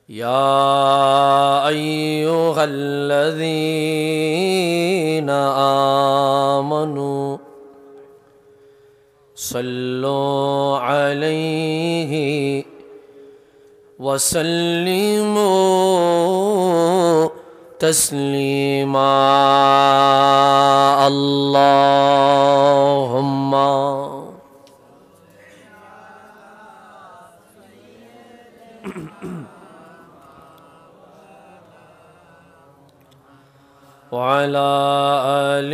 يا أيها الذين آمنوا صلوا عليه وسلموا تسليما اللهم وعلى آل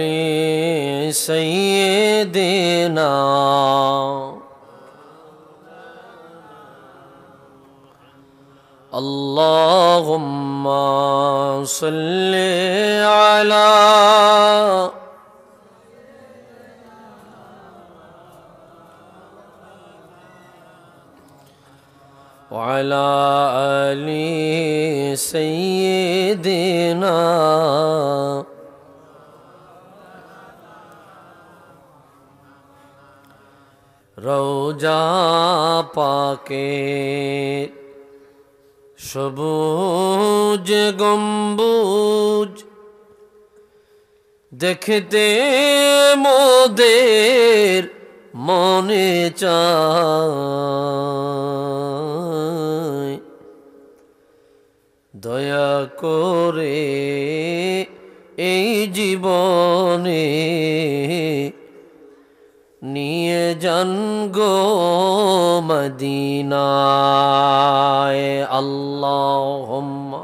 سيدنا اللهم صل على وعلى آل سيدنا রওজা পাকে সবুজ গম্বুজ দেখতে মোদের মনে চায় দয়া করে এই জীবনে নিয়ে যান গো মদিনায় আল্লাহুম্মা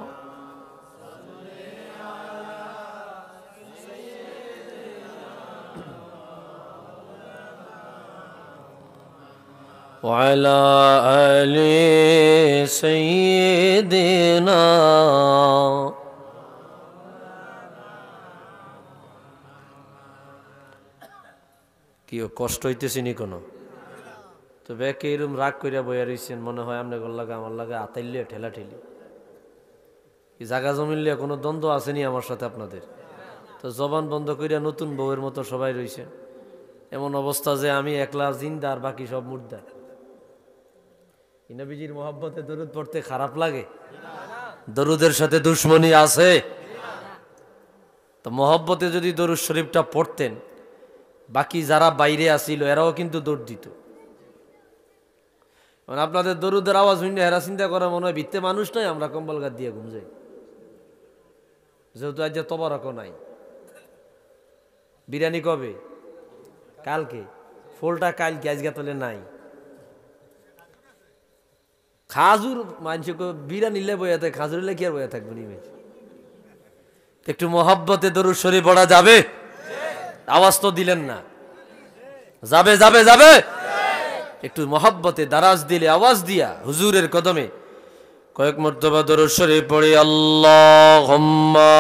ওয়া আলা আলি সাইয়্যিদিনা কি কষ্ট হইতেছে নি কোনো তো ব্যাকে এরম রাগ কইরা বইয়া রইছেন মনে হয় আমনে গোল লাগা আমার লাগা আতাইলে ঠেলা ঠেলি কি জায়গা জমিনলে কোনো দ্বন্দ্ব আসেনি আমার সাথে আপনাদের তো জবান বন্ধ কইরা নতুন বউয়ের মতো সবাই রইছে এমন অবস্থা যে আমি একলা জিন্দা আর বাকি সব মুর্দা নবীজির মহব্বতে দরুদ পড়তে খারাপ লাগে দরুদের সাথে দুশ্মনী আছে তো মহব্বতে যদি দরুদ শরীফটা পড়তেন বাকি যারা বাইরে আসিল এরাও কিন্তু দৌড় দিত মানে আপনাদের দরুদের আওয়াজ শুনে এরা চিন্তা করা মনে হয় ভিত্তে মানুষ নয় আমরা কম্বল গাদ দিয়ে ঘুম যাই যেহেতু আজ তবরকও নাই বিরিয়ানি কবে কালকে ফুলটা কালকে আজকে তোলে নাই খাজুর মানুষকে বিরিয়ানি লে বইয়া থাকে খাজুর লে কি আর বইয়া থাকবে একটু মহব্বতে দরুদ শরীফ পড়া যাবে আওয়াজ তো দিলেন না যাবে যাবে যাবে একটু মহব্বতে দারাজ দিলে আওয়াজ দিয়া হুজুরের কদমে কয়েক মর্তবা দরুদ শরীফ পড়ি আল্লাহুম্মা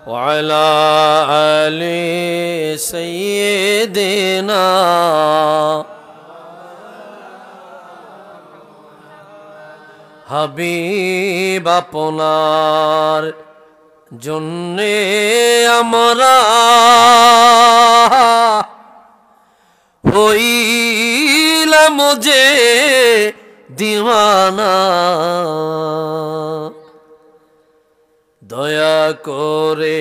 ওয়া আলা আলি সাইয়্যিদিনা হাবিব আপনার জন্যে আমরা হইলাম যে দিওয়ানা দয়া করে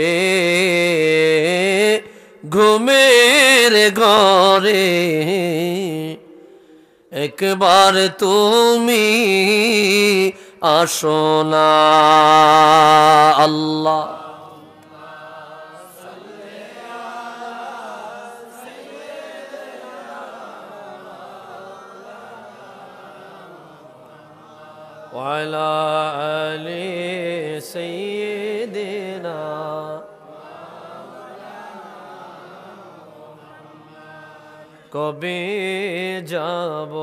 ঘুমের ঘরে একবার তুমি আসো না আল্লাহ ওয়া আলা আলি সাইয়্যিদিনা কবে যাব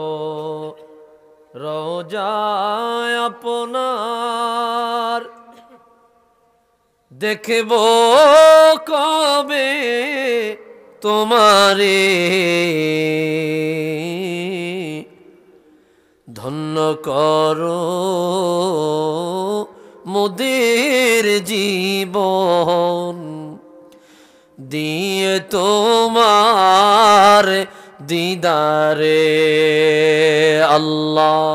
রোজায় আপনার দেখব কবে তোমারে ধন্য করো মোদের জীবন দিয়ে তোমার দিদারে আল্লাহ।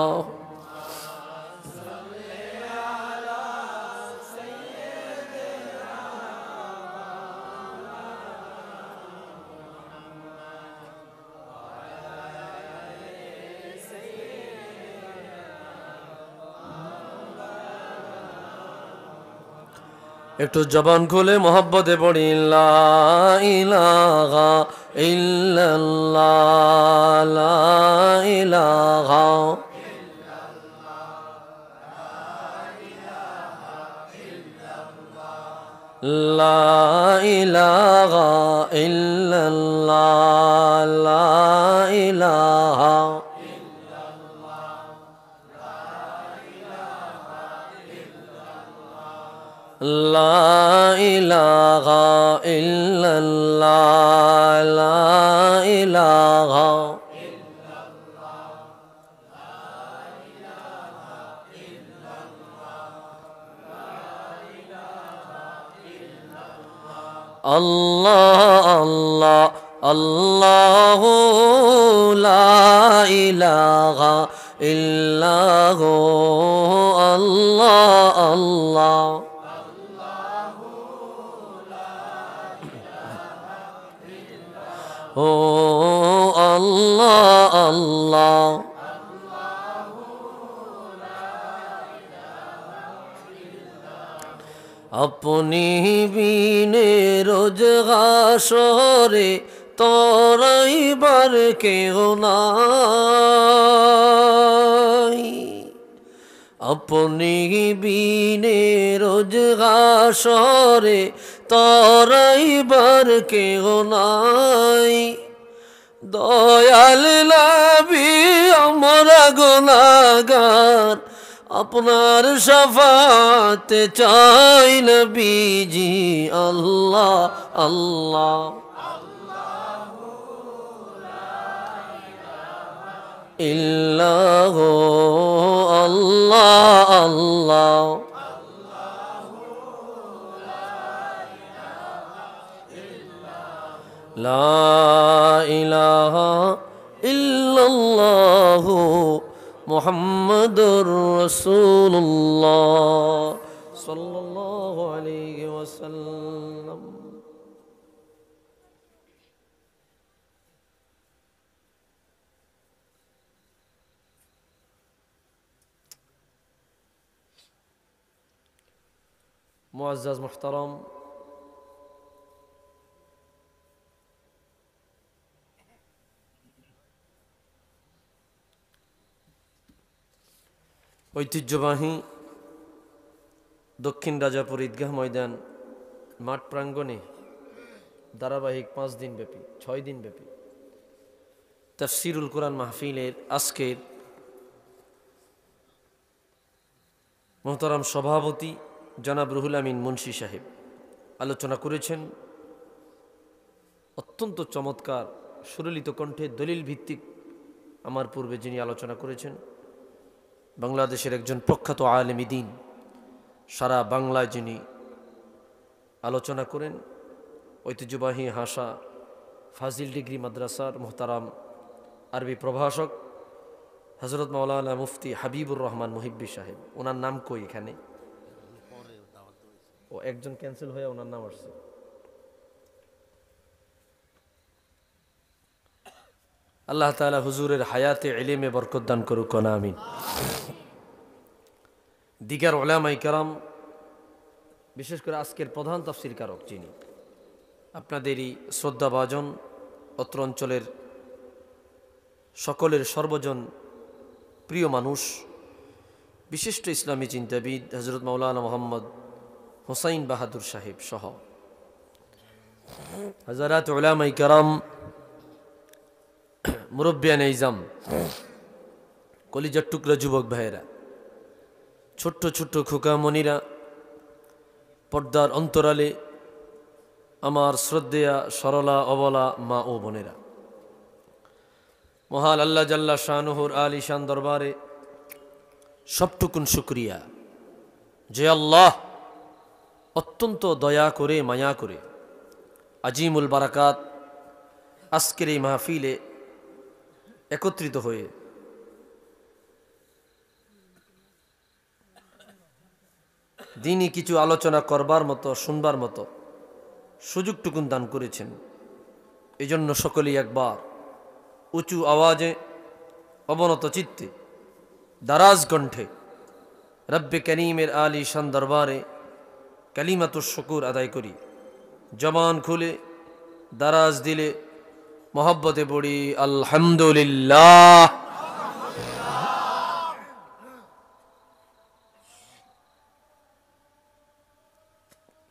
একটু জবান খুলে মোহব্বতে পড়ি লা ইলাহা ইল্লাল্লাহ লা ইলাহা লা ইলাহা ইল্লাল্লাহ লা ইলাহা লা ইলাহা ইল্লাল্লাহ লা ইলাহা আল্লাহ আল্লাহ আল্লাহু লা ইলাহা ইল্লাহু আল্লাহ আল্লাহ ও আল্লাহ আল্লাহ আপনি বিনে রোজ হাসরে তরাইবার কেহ নাই, আপনি বিনে রোজ হাসরে তরাইবার কেহ নাই। দয়াল নবী আমরা গুনাহগার আপনার শাফাত চাই নবীজি আল্লাহ আল্লাহ ইল্লাহু আল্লাহ আল্লাহ লা ইলাহা ইল্লাল্লাহু মুহাম্মাদুর রাসূলুল্লাহ সাল্লাল্লাহু আলাইহি ওয়াসাল্লাম। মুআজ্জাজ মুহতারাম, ঐতিহ্যবাহী দক্ষিণ রাজাপুর ঈদগাহ ময়দান মাঠ প্রাঙ্গণে ধারাবাহিক 5 দিন ব্যাপী 6 দিন ব্যাপী তাফসীরুল কোরআন মাহফিলের আজকের মুহতারাম সভাপতি জনাব রুহুল আমিন মুন্সি সাহেব আলোচনা করেছেন। অত্যন্ত চমৎকার সুললিত কণ্ঠে দলিল ভিত্তিক আমার পূর্বে যিনি আলোচনা করেছেন বাংলাদেশের একজন প্রখ্যাত আলেমী দ্বীন, সারা বাংলায় যিনি আলোচনা করেন, ঐতিহ্যবাহী হাসা ফাজিল ডিগ্রি মাদ্রাসার মোহতারাম আরবি প্রভাষক হযরত মাওলানা মুফতি হাবিবুর রহমান মুহিব্বি সাহেব। ওনার নাম কই এখানে? ও একজন ক্যান্সেল হয়ে ওনার নাম আসছে। আল্লাহ তাআলা হুজুরের হায়াতে ইলমে বরকত দান করুক, না আমিন। দিগার উলামায়ে কেরাম, বিশেষ করে আজকের প্রধান তাফসীর কারক যিনি আপনাদেরই শ্রদ্ধাভাজন অত্র অঞ্চলের সকলের সর্বজন প্রিয় মানুষ, বিশিষ্ট ইসলামী চিন্তাবিদ হযরত মাওলানা মোহাম্মদ হুসাইন বাহাদুর সাহেব সহ হাজারাত উলামায়ে কেরাম, মুরব্বিয়ানে ইজাম, কলিজার টুকরা যুবক ভাইয়েরা, ছোট্ট ছোট্ট খোকামণিরা, পর্দার অন্তরালে আমার শ্রদ্ধেয়া সরলা অবলা মা ও বোনেরা, মহান আল্লাহ জাল্লা শানুহুর আলিশান দরবারে সবটুকুন শুকরিয়া যে আল্লাহ অত্যন্ত দয়া করে মায়া করে আজিমুল বারাকাত আজকের এই মাহফিলে একত্রিত হয়ে দিনই কিছু আলোচনা করবার মতো শুনবার মতো সুযোগটুকুন দান করেছেন। এজন্য সকলেই একবার উঁচু আওয়াজে অবনত চিত্তে দারাজ কণ্ঠে রব্বে করিমের আলী শান দরবারে কালিমাতুশ শুকুর আদায় করি। জবান খুলে দারাজ দিলে মোহব্বতে পড়ি আলহামদুলিল্লাহ।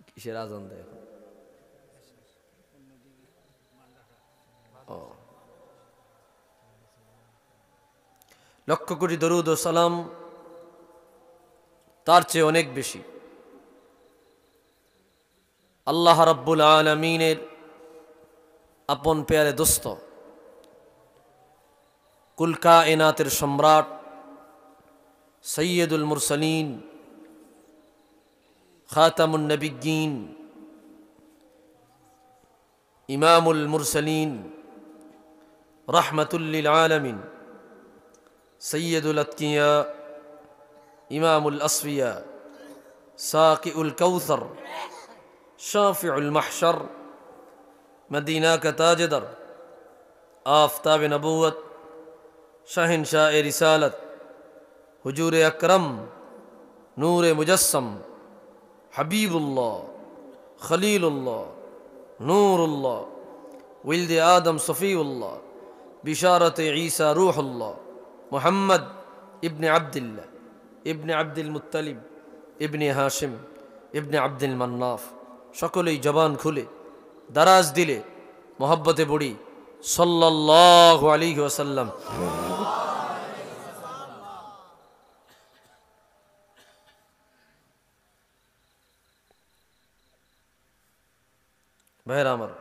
কিসের আজান দেয়? লক্ষ কোটি দরুদ ও সালাম তার চেয়ে অনেক বেশি আল্লাহ রাব্বুল আলামিনের আপন পেয়ারে দোস্ত কুল কায়নাতের সম্রাট সৈয়দুল মুরসালিন খাতামুন নবিয়্যিন ইমামুল মুরসালিন রাহমাতুল লিল আলামিন সৈয়দুল আতকিয়া ইমামুল আসফিয়া সাকিউল কাউসার শাফিউল মাহশর মদিনা কা তাজদার আফতাব নবুয়ত শাহিনशाह रिसालत हुजूर अकरम नूर मुजस्सम हबीबुल्लाह खलीलुल्लाह नूरुल्लाह विल्द आदम सफ़ीउल्लाह बिशारत ईसा रूहुल्लाह मुहम्मद इब्न अब्दिल्लाह इब्न अब्दुल मुत्तलिब इब्न हाशिम इब्न अब्दुल मन्नाफ सकलेई जबान खुले दाराज दिले मोहब्बते पड़ी सल्लल्लाहु अलैहि वसल्लम। ভাইরা আমার,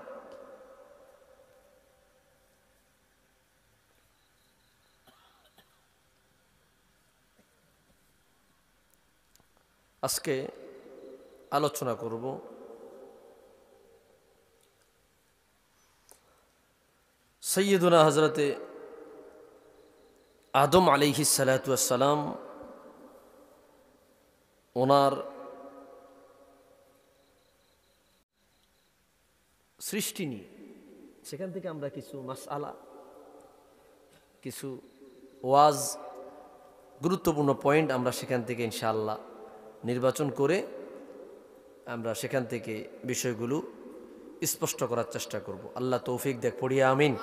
আজকে আলোচনা করব সৈয়দুনা হযরতে আদম আলাইহিস সালাতু ওয়াস সালাম ওনার সৃষ্টি নিয়ে সেখান থেকে আমরা কিছু মাসআলা কিছু ওয়াজ গুরুত্বপূর্ণ পয়েন্ট আমরা সেখান থেকে ইনশাআল্লাহ নির্বাচন করে আমরা সেখান থেকে বিষয়গুলো স্পষ্ট করার চেষ্টা করব। আল্লাহ তৌফিক দেখ, পড়ি আমিন।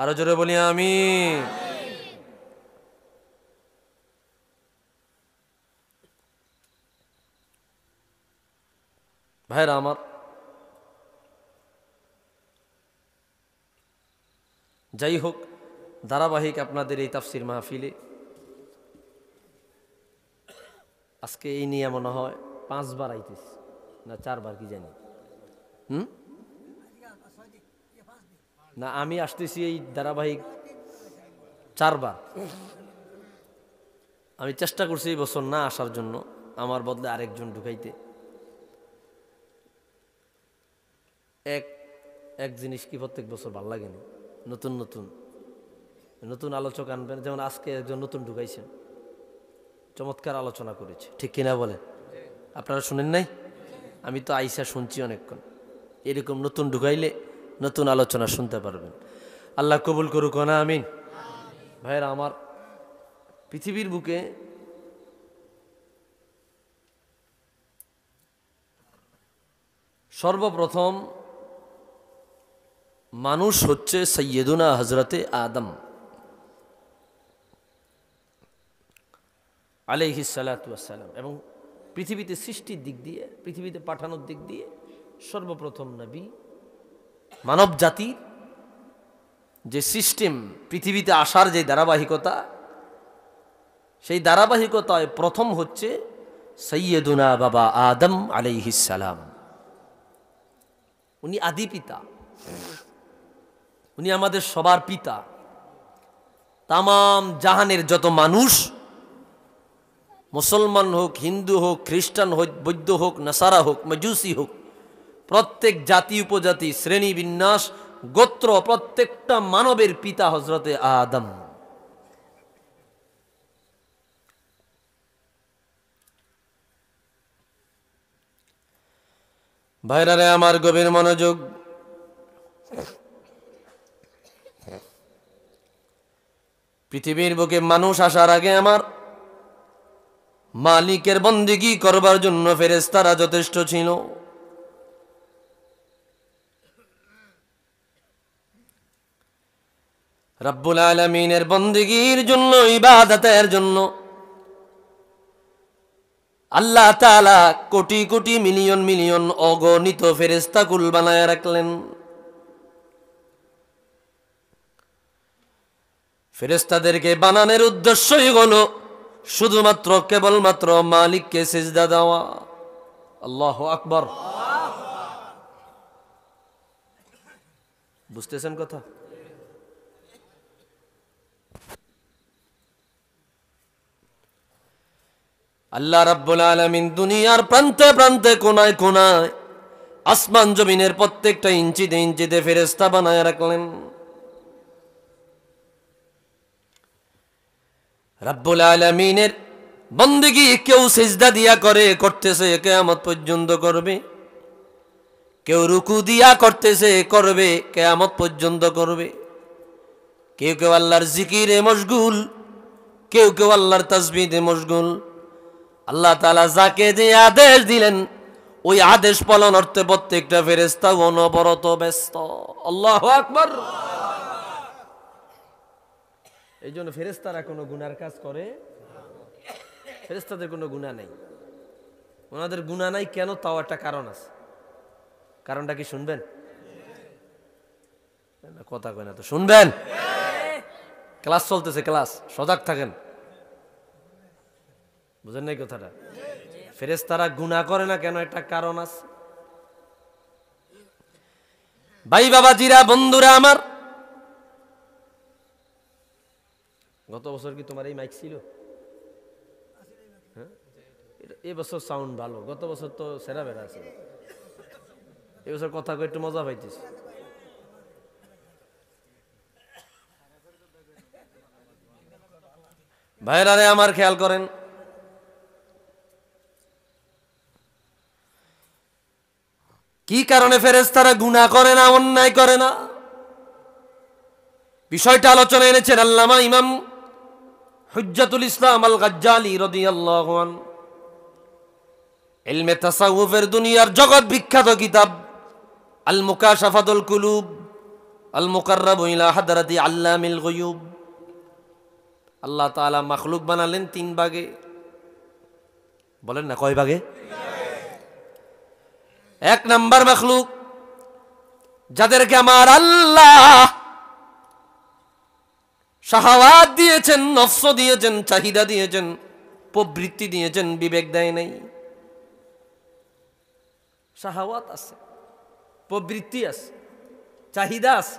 আরো জোরে বলি আমিন। ভাইরা আমার, যাই হোক, ধারাবাহিক আপনাদের এই তাফসির মাহফিলে আজকে এই নিয়ে মনে হয় 5 বার আইতেছি না 4 বার কি জানি, না আমি আসতেছি এই ধারাবাহিক 4 বার। আমি চেষ্টা করছি এই বছর না আসার জন্য, আমার বদলে আরেকজন ঢুকাইতে। এক জিনিস কি প্রত্যেক বছর ভাল লাগে না, নতুন নতুন নতুন আলোচক আনবেন। যেমন আজকে একজন নতুন ঢুকাইছেন, চমৎকার আলোচনা করেছে, ঠিক কিনা বলেন? আপনারা শুনেন নাই? আমি তো আইসা শুনছি অনেকক্ষণ। এরকম নতুন ঢুকাইলে নতুন আলোচনা শুনতে পারবেন। আল্লাহ কবুল করুক না আমিন। ভাইরা আমার, পৃথিবীর বুকে সর্বপ্রথম মানুষ হচ্ছে সৈয়দুনা হযরতে আদম আলাইহিস সালাতু ওয়াস সালাম। এবং পৃথিবীতে সৃষ্টির দিক দিয়ে, পৃথিবীতে পাঠানোর দিক দিয়ে সর্বপ্রথম নবী, মানব জাতির যে সিস্টেম, পৃথিবীতে আসার যে ধারাবাহিকতা, সেই ধারাবাহিকতায় প্রথম হচ্ছে সৈয়দুনা বাবা আদম আলাইহিস সালাম। উনি আদি পিতা, উনি আমাদের সবার পিতা। তামাম জাহানের যত মানুষ, মুসলমান হোক, হিন্দু হোক, খ্রিস্টান হোক, বৌদ্ধ হোক, নাসারা হোক, মজুসি হোক, প্রত্যেক জাতি উপজাতি শ্রেণী বিন্যাস গোত্র প্রত্যেকটা মানবের পিতা হযরতে আদম। ভাইরারে আমার গভীর মনোযোগ, পৃথিবীর বুকে মানুষ আসার আগে আমার মালিকের বন্দেগী করবার জন্য ফেরেশতারা যথেষ্ট ছিল। রব্বুল আলামিনের বন্দেগীর জন্য, ইবাদতের জন্য আল্লাহ তাআলা কোটি কোটি মিলিয়ন মিলিয়ন অগণিত ফেরেশতা কুল বানায় রাখলেন। ফেরেশতাদেরকে বানানোর উদ্দেশ্যই হলো শুধুমাত্র কেবলমাত্র মালিককে সিজদা দেওয়া। আল্লাহু আকবার। বুঝতেছেন কথা? আল্লাহ রাব্বুল আলামিন দুনিয়ার প্রান্তে প্রান্তে কোনায় কোনায় আসমান জমিনের প্রত্যেকটা ইঞ্চিতে ইঞ্চিতে ফেরেশতা বানায় রাখলেন। রাব্বুল আলামিনের বন্দেগী কেউ সিজদা দিয়া করতেছে, কিয়ামত পর্যন্ত করবে। কেউ রুকু দিয়া করতেছে, করবে, কিয়ামত পর্যন্ত করবে। কেউ কেউ আল্লাহর জিকিরে মশগুল, কেউ কেউ আল্লাহর তাসবিহে মশগুল। আল্লাহ তাআলা যাকে যে আদেশ দিলেন ওই আদেশ পালন অর্থে প্রত্যেকটা ফেরেশতা অনবরত ব্যস্ত। আল্লাহু আকবার। এই জন্য ফেরেশতারা কোনো গুনার কাজ করে? ফেরেশতাদের কোনো গুনাহ নেই। ওনাদের গুনাহ নাই কেন? তাও একটা কারণ আছে। কারণটা কি শুনবেন? কথা কয় না তো, শুনবেন? ক্লাস চলতেছে, ক্লাস, সজাগ থাকেন। বুঝেন নাই কথাটা? ফেরেশতারা গুনাহ করে না কেন? একটা কারণ আছে। ভাই বাবাজিরা, বন্ধুরা আমার, গত বছর কি তোমার এই মাইক ছিল? হ্যাঁ, এবছর সাউন্ড ভালো, গত বছর তো সেরা বেড়া আছে। এবছর কথা কয়ে একটু মজা পাইতেছি। ভাইরা রে আমার, খেয়াল করেন, কি কারণে ফেরেশতারা গুনাহ করে না, অন্যায় করে না? বিষয়টা আলোচনা এনেছেন আল্লামা ইমাম হুজ্জাতুল ইসলাম আল গাজ্জালি রাদিয়াল্লাহু আনহু। ইলমে তাসাউফের দুনিয়ার জগৎ বিখ্যাত কিতাব আল মুকাশাফাতুল কুলুব আল মুকাররাবু ইলা হাদরাতি আল্লামিল গুয়ুব। আল্লাহ তাআলা মাখলুক বানালেন তিন ভাগে। বলেন না কয় ভাগে? এক নাম্বার মাখলুক যাদেরকে আমার আল্লাহ শাহাওয়াত দিয়েছেন, নফস দিয়েছেন, চাহিদা দিয়েছেন, প্রবৃত্তি দিয়েছেন, বিবেক দেয় নাই। শাহাওয়াত আছে, প্রবৃত্তি আছে, চাহিদা আছে,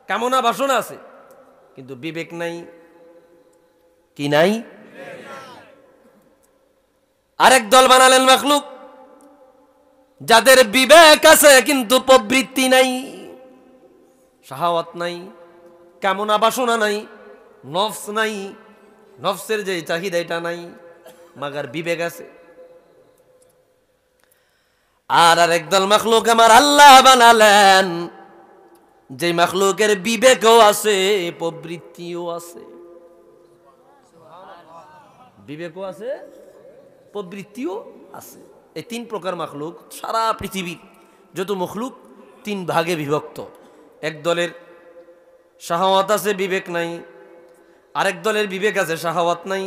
কামনা বাসনা আছে, কিন্তু বিবেক নাই। কি নাই? আরেক দল বানালেন মাখলুক যাদের বিবেক আছে কিন্তু প্রবৃত্তি নাই, শাহাওয়াত নাই, কামনা বাসনা নাই, নফস নাই, নফসের যে চাহিদা এটা নাই, মাগার বিবেক আছে। আর একদল মাখলুক আমার আল্লাহ বানালেন যে মাখলুকের বিবেকও আছে, প্রবৃত্তিও আছে। বিবেকও আছে, প্রবৃত্তিও আছে। এই তিন প্রকার মাখলুক সারা পৃথিবীর যত মখলুক তিন ভাগে বিভক্ত। এক দলের শাহাওয়াত আছে, বিবেক নাই। আরেক দলের বিবেক আছে, শাহাওয়াত নাই।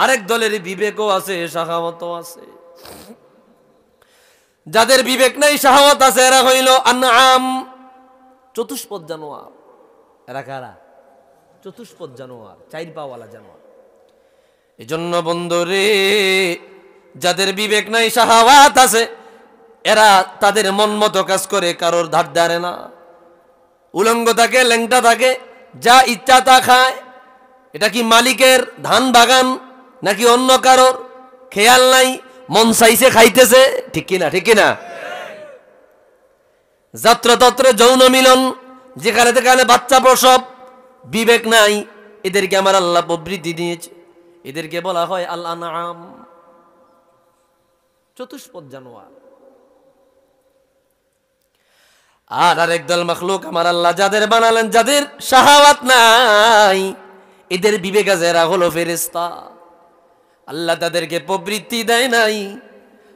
আরেক দলের বিবেকও আছে, শাহাওয়াতও আছে। যাদের বিবেক নাই, শাহাওয়াত আছে, এরা হইল আনআম, চতুষ্পদ জানোয়ার। এরা কারা? চতুষ্পদ জানোয়ার, চার পাওয়ালা জানোয়ার। এজন্য বন্ধুরে, যাদের বিবেক নাই, শাহাওয়াত আছে, এরা তাদের মন মতো কাজ করে, কারোর ধার ধারে না। উলঙ্গ থাকে, ল্যাংটা থাকে, যা ইচ্ছা তা খায়। এটা কি মালিকের ধান বাগান নাকি অন্য কারোর? খেয়াল নাই, মন চাইছে খাইতেছে। ঠিক কিনা? ঠিক কিনা? যাত্রাতত্রে যৌন মিলন, যেখানে যেখানে বাচ্চা প্রসব, বিবেক নাই, এদেরকে আমার আল্লাহ প্রবৃত্তি দিয়েছে। এদেরকে বলা হয় আল আনআম, চতুষ্পদ জানোয়ার। আর আরেকদল মাখলুক আমার আল্লাহ যাদের বানালেন, যাদের শাহাওয়াত নাই, এদের বিবেক আছে, এরা হলো ফেরেশতা। আল্লাহ তাদেরকে প্রবৃত্তি দেয় নাই,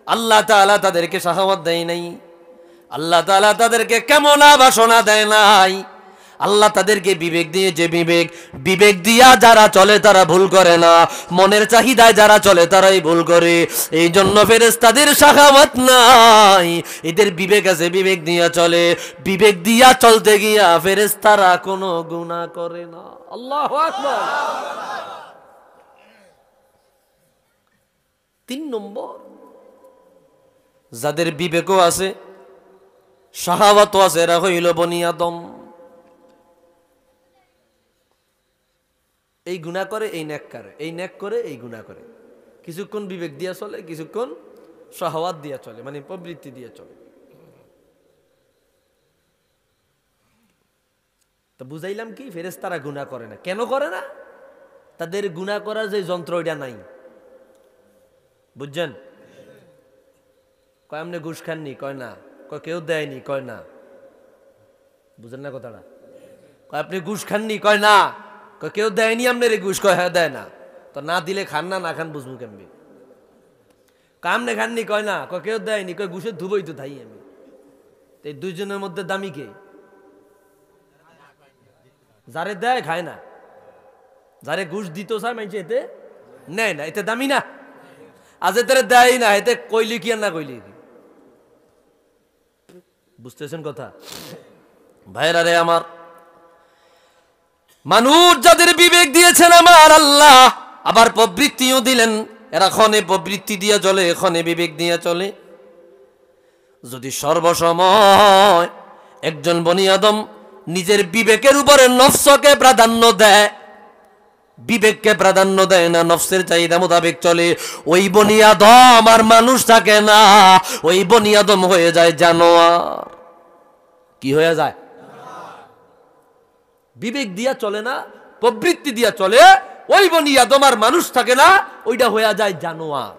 আল্লাহ তাআলা তাদেরকে শাহাওয়াত দেয় নাই, আল্লাহ তাআলা তাদেরকে কামনা বাসনা দেয় নাই। আল্লাহ তাদেরকে বিবেক দিয়েছে। বিবেক দিয়া যারা চলে তারা ভুল করে না, মনের চাহিদায় যারা চলে তারাই ভুল করে। এই জন্য ফেরেশতাদের শাহাওয়াত নাই, এদের বিবেক আছে, বিবেক দিয়া চলে। বিবেক দিয়া চলতে গিয়া ফেরেশতারা কোনো গুনাহ করে না। আল্লাহু আকবার। 3 নম্বর, যাদের বিবেকও আছে, শাহাওয়াতও আছে, এরা হইল বনি আদম। এই গুনাহ করে, এই নেক করে, এই নেক করে, এই গুনাহ করে। কিছুক্ষণ বিবেক দিয়া চলে, কিছুক্ষণ শাহাওয়াত দিয়া চলে, মানে প্রবৃত্তি দিয়ে চলে। তো বুঝাইলাম কি, ফেরেশতারা গুনাহ করে না। কেন করে না? তাদের গুনাহ করার যে যন্ত্র, এটা নাই। বুঝছেন? কয় আপনি ঘুষ খাননি? কয় না। কয় কেউ দেয়নি? কয় না। বুঝেন না কথাটা? কয় আপনি ঘুষ খাননি? কয় না। কয় কেউ দেয়নি আপনার ঘুষ? কয় হ্যাঁ দেয় না। তো না দিলে খান না, না খান বুঝবো কেমনি? কয় আপনি খাননি? কয় না। কয় কেউ দেয়নি? কয় ঘুষের ধুবই তো থাই আমি। তো এই দুইজনের মধ্যে দামি কে? যারে দেয় খায় না, যারে ঘুষ দিত চায় মাইছে এতে নেয় না, এতে দামি না। আজ এতে দেয় না, এতে কইলি কি আর না কইলি কি? বুঝতেছেন কথা? ভাইরা রে আমার, মানুষ যাদের বিবেক দিয়েছেন আমার আল্লাহ, আবার প্রবৃত্তিও দিলেন, এরা ক্ষণে প্রবৃত্তি দিয়ে চলে, ক্ষণে বিবেক দিয়ে চলে। যদি সর্বসময় একজন বনি আদম নিজের বিবেকের উপরে নফসকে প্রাধান্য দেয়, বিবেককে প্রাধান্য দেয় না, নফসের চাহিদা মোতাবেক চলে, ওই বনি আদম আর মানুষ থাকে না, ওই বনি আদম হয়ে যায় জানোয়ার। কি হয়ে যায়? বিবেক দিয়া চলে না, প্রবৃত্তি দিয়া চলে, ওই বনি আদম আর মানুষ থাকে না, ওইটা হয়ে যায় জানোয়ার।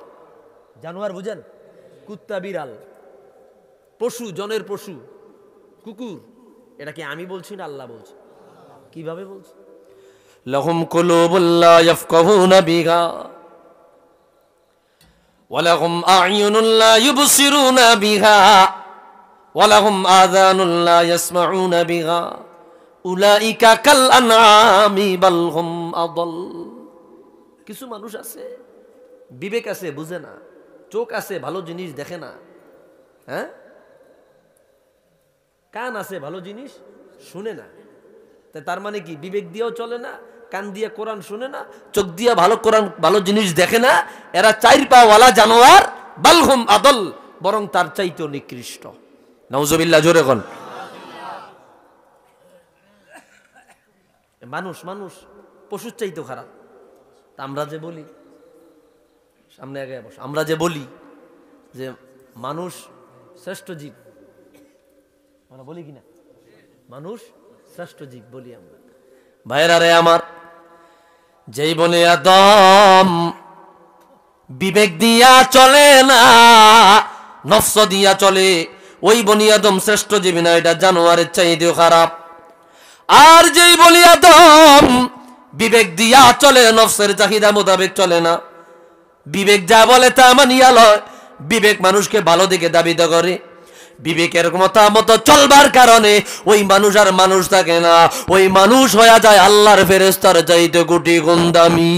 জানোয়ার বুঝেন? কুত্তা, বিড়াল, পশু, জনের পশু, কুকুর। এটা কি আমি বলছি না আল্লাহ বলছি? কিভাবে বলছি? লাহুম কুলুবুন লা ইয়াফকাহুনা বিহা ওয়া লাহুম আ'য়ুনুন লা ইউবসিরুনা বিহা ওয়া লাহুম আযানুন লা ইয়াসমাউনা বিহা উলাইকা কাল আনআমি বাল হুম আদাল। কিছু মানুষ আছে, বিবেক আছে, বুঝে না, চোখ আছে, ভালো জিনিস দেখে না, হ্যাঁ, কান আছে, ভালো জিনিস শুনে না। তার মানে কি? বিবেক দিয়েও চলে না, কান দিয়ে কোরআন শুনে না, চোখ দিয়ে ভালো জিনিস দেখে না। এরা 4 পাওয়ালা জানোয়ার, বালহুম আদল, বরং তার চাইতেও নিকৃষ্ট। নাউজুবিল্লাহ, জোরে কোন। মানুষ পশুর চাইতেও খারাপ। আমরা যে বলি, সামনে আগে বস, আমরা যে বলি যে মানুষ শ্রেষ্ঠ জীব, আমরা বলি কিনা? মানুষ শ্রেষ্ঠ জীব বলি আমরা। ভাইরা রে আমার, যেই বলে আদম বিবেক দিয়া চলে না, নফস দিয়া চলে, ওই বনি আদম শ্রেষ্ঠ জীব না, এটা জানোয়ারের চাইতেও খারাপ। আর যেই বলি আদম বিবেক দিয়া চলে, নফসের চাহিদা মোতাবেক চলে না, বিবেক যা বলে তা মানিয়া লয়, বিবেক মানুষকে ভালো দিকে দাবিত করে, বিবেকের মতো চলবার কারণে ওই মানুষ আর মানুষ থাকে না, ওই মানুষ হয়ে যায় আল্লাহর ফেরেশতার চাইতে কোটি গুণ দামি।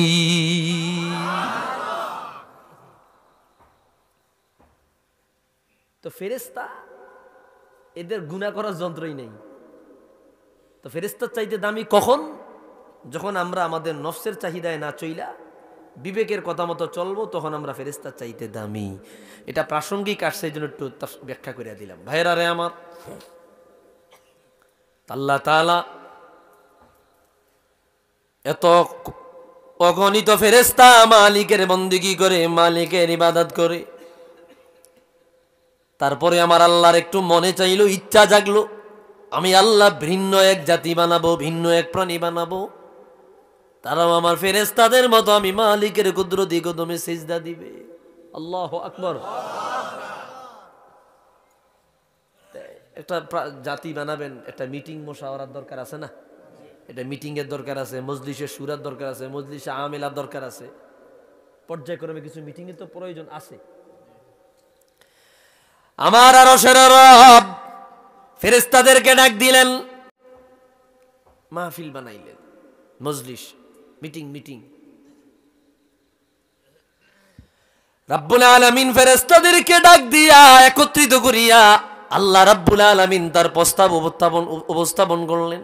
তো ফেরেশতা এদের গুনাহ করার যন্ত্রই নেই। তো ফেরেশতার চাইতে দামি কখন? যখন আমরা আমাদের নফসের চাহিদায় না চইলা বিবেকের কথা মতো চলবো, তখন আমরা ফেরেশতার চাইতে দামি। এটা প্রাসঙ্গিক আসছে, এই জন্য একটু ব্যাখ্যা করে দিলাম। ভাইরা রে আমার, আল্লাহ তাআলা এত অগণিত ফেরেশতা মালিকের বন্দেগী করে, মালিকের ইবাদত করে, তারপরে আমার আল্লাহর একটু মনে চাইলো, ইচ্ছা জাগলো, আমি আল্লাহ ভিন্ন এক জাতি বানাবো, ভিন্ন এক প্রাণী বানাবো, তারাও আমার ফেরেশতাদের মতো আমি মালিকের কুদরতি কদমে সিজদা দিবে। আল্লাহু আকবার। একটা জাতি বানাবেন, একটা মিটিং মুশাওয়ারার দরকার আছে না? এটা মিটিং এর দরকার আছে, মজলিসের সুরার দরকার আছে, মজলিসে আমেলার দরকার আছে, পর্যায়ক্রমে কিছু মিটিং এর তো প্রয়োজন আছে। আমার আরশের রব ফেরেশতাদেরকে ডাক দিলেন, মাহফিল বানাইলেন, মজলিস, মিটিং। রব্বুল আলামিন ফেরেশতাদেরকে ডাক দিয়া একত্রিত করিয়া আল্লাহ রব্বুল আলামিন তার প্রস্তাব উপস্থাপন করলেন।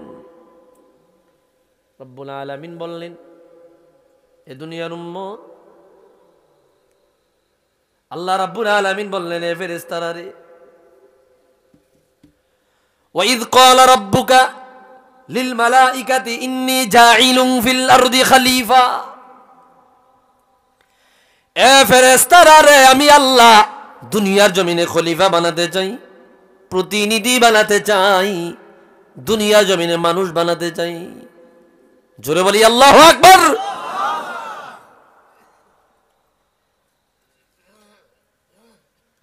রব্বুল আলামিন বললেন, এ দুনিয়ার উম্মত, আল্লাহ রাব্বুল আলামিন বললেন, এ ফেরেশতারা রে, ওয়াইদ ক্বালা রাব্বুকা লিল মালাইকাতি ইন্নী জাঈলুন ফিল আরদি খলিফা। এ ফেরেশতারা রে, আমি আল্লাহ দুনিয়ার জমিনে খলিফা বানাতে চাই, প্রতিনিধি বানাতে চাই, দুনিয়ার জমিনে মানুষ বানাতে চাই। জোরে বলি আল্লাহু আকবার।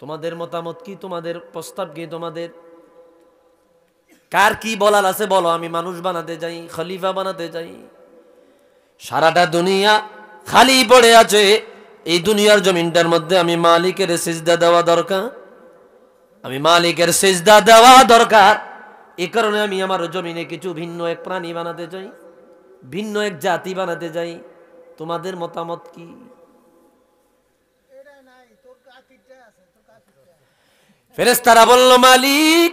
তোমাদের মতামত কি? তোমাদের প্রস্তাব কি? তোমাদের কার কি বলার আছে বলো? আমি মানুষ বানাতে চাই, খলিফা বানাতে চাই। সারাটা দুনিয়া খালি পড়ে আছে, এই দুনিয়ার জমিনটার মধ্যে আমি মালিকের সিজদা দেওয়া দরকার, আমি মালিকের সিজদা দেওয়া দরকার। এই কারণে আমি আমার জমিনে কিছু ভিন্ন এক প্রাণী বানাতে চাই, ভিন্ন এক জাতি বানাতে চাই। তোমাদের মতামত কি? ফেরেশতারা বলল, মালিক,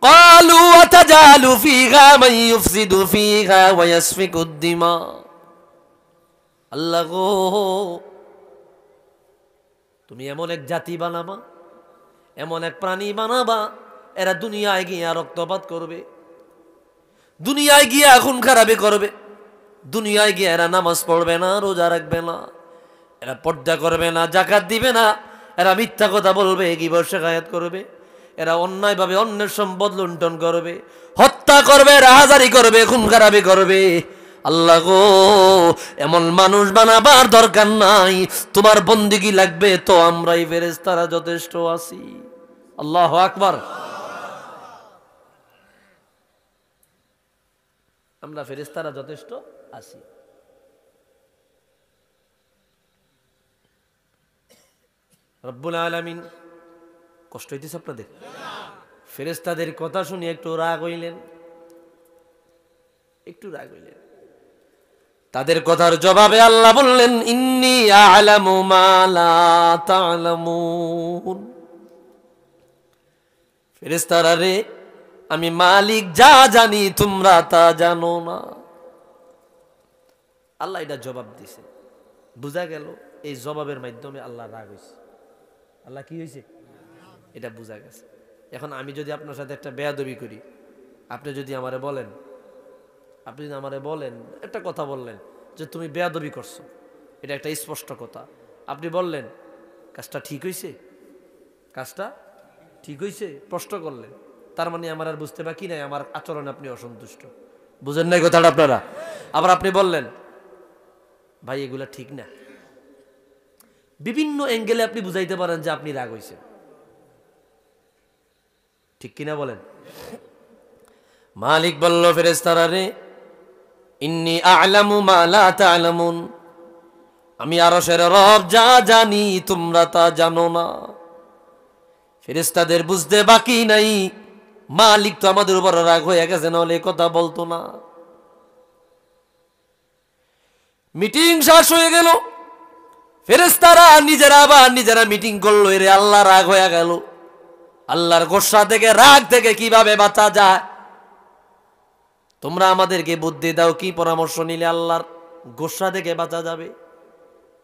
ক্বালু আতাজালু ফীহা মান ইউফসিদু ফীহা ওয়া ইয়াসফিকুদ দিমা। আল্লাহ গো, তুমি এমন এক জাতি বানাবা, এমন এক প্রাণী বানাবা, এরা দুনিয়ায় গিয়ে রক্তপাত করবে, দুনিয়ায় গিয়ে খুন খারাপি করবে, দুনিয়ায় গিয়ে এরা নামাজ পড়বে না, রোজা রাখবে না, এরা পর্দা করবে না, যাকাত দিবে না, এরা মিথ্যা কথা বলবে, গীবত শিকায়াত করবে, এরা অন্যায়ভাবে অন্যের সম্পদ লুণ্ঠন করবে, হত্যা করবে, রাহাজারি করবে, খুন খারাপি করবে। আল্লাহ গো, এমন মানুষ বানাবার দরকার নাই, তোমার বন্দেগী লাগবে তো আমরাই ফেরেশতারা যথেষ্ট আছি। আল্লাহু আকবার। আমরা ফেরেশতারা যথেষ্ট আছি। রব্বুল আলামিন, কষ্ট হইতেছে আপনাদের? ফেরেশতাদের কথা শুনে একটু রাগ হইলেন, একটু রাগ হইলেন। তাদের কথার জবাবে আল্লাহ বললেন, ইন্নী আ'লামু মা লা তা'লামুন। ফেরেশতারা রে, আমি মালিক যা জানি তোমরা তা জানো না। আল্লাহ এটা জবাব দিছে। বোঝা গেল এই জবাবের মাধ্যমে আল্লাহ রাগ হয়েছে। আল্লাহ কি হয়েছে এটা বোঝা গেছে। এখন আমি যদি আপনার সাথে একটা বেয়াদবি করি, আপনি যদি আমারে বলেন, একটা কথা বললেন যে তুমি বেয়াদবি করছো, এটা একটা স্পষ্ট কথা। আপনি বললেন কাজটা ঠিক হয়েছে, কাজটা ঠিক হয়েছে, প্রশ্ন করলেন, তার মানে আমার আর বুঝতে বাকি নাই আমার আচরণে আপনি অসন্তুষ্ট। বুঝেন নাই কথাটা আপনারা? আবার আপনি বললেন ভাই এগুলা ঠিক না, বিভিন্ন অ্যাঙ্গেলে আপনি বুঝাইতে পারেন যে আপনি রাগ হয়েছেন, ঠিক কিনা বলেন? মালিক বলল, ফেরেশতারা রে, ইন্নী আ'লামু মা লা তা'লামুন, আমি আরশের রব যা জানি তোমরা তা জানো না। ফেরেশতাদের বুঝতে বাকি নাই, মালিক তো আমাদের উপর রাগ হয়ে গেছে, নাহলে কথা বলতো না। মিটিং শেষ হয়ে গেল, ফেরেশতারা নিজেরা মিটিং করলো, এরে আল্লাহ রাগ হয়ে গেল। আল্লাহর গোসা থেকে, রাগ থেকে কিভাবে বাঁচা যায়, তোমরা আমাদেরকে বুদ্ধি দাও, কি পরামর্শ নিলে আল্লাহর গোসা থেকে বাঁচা যাবে?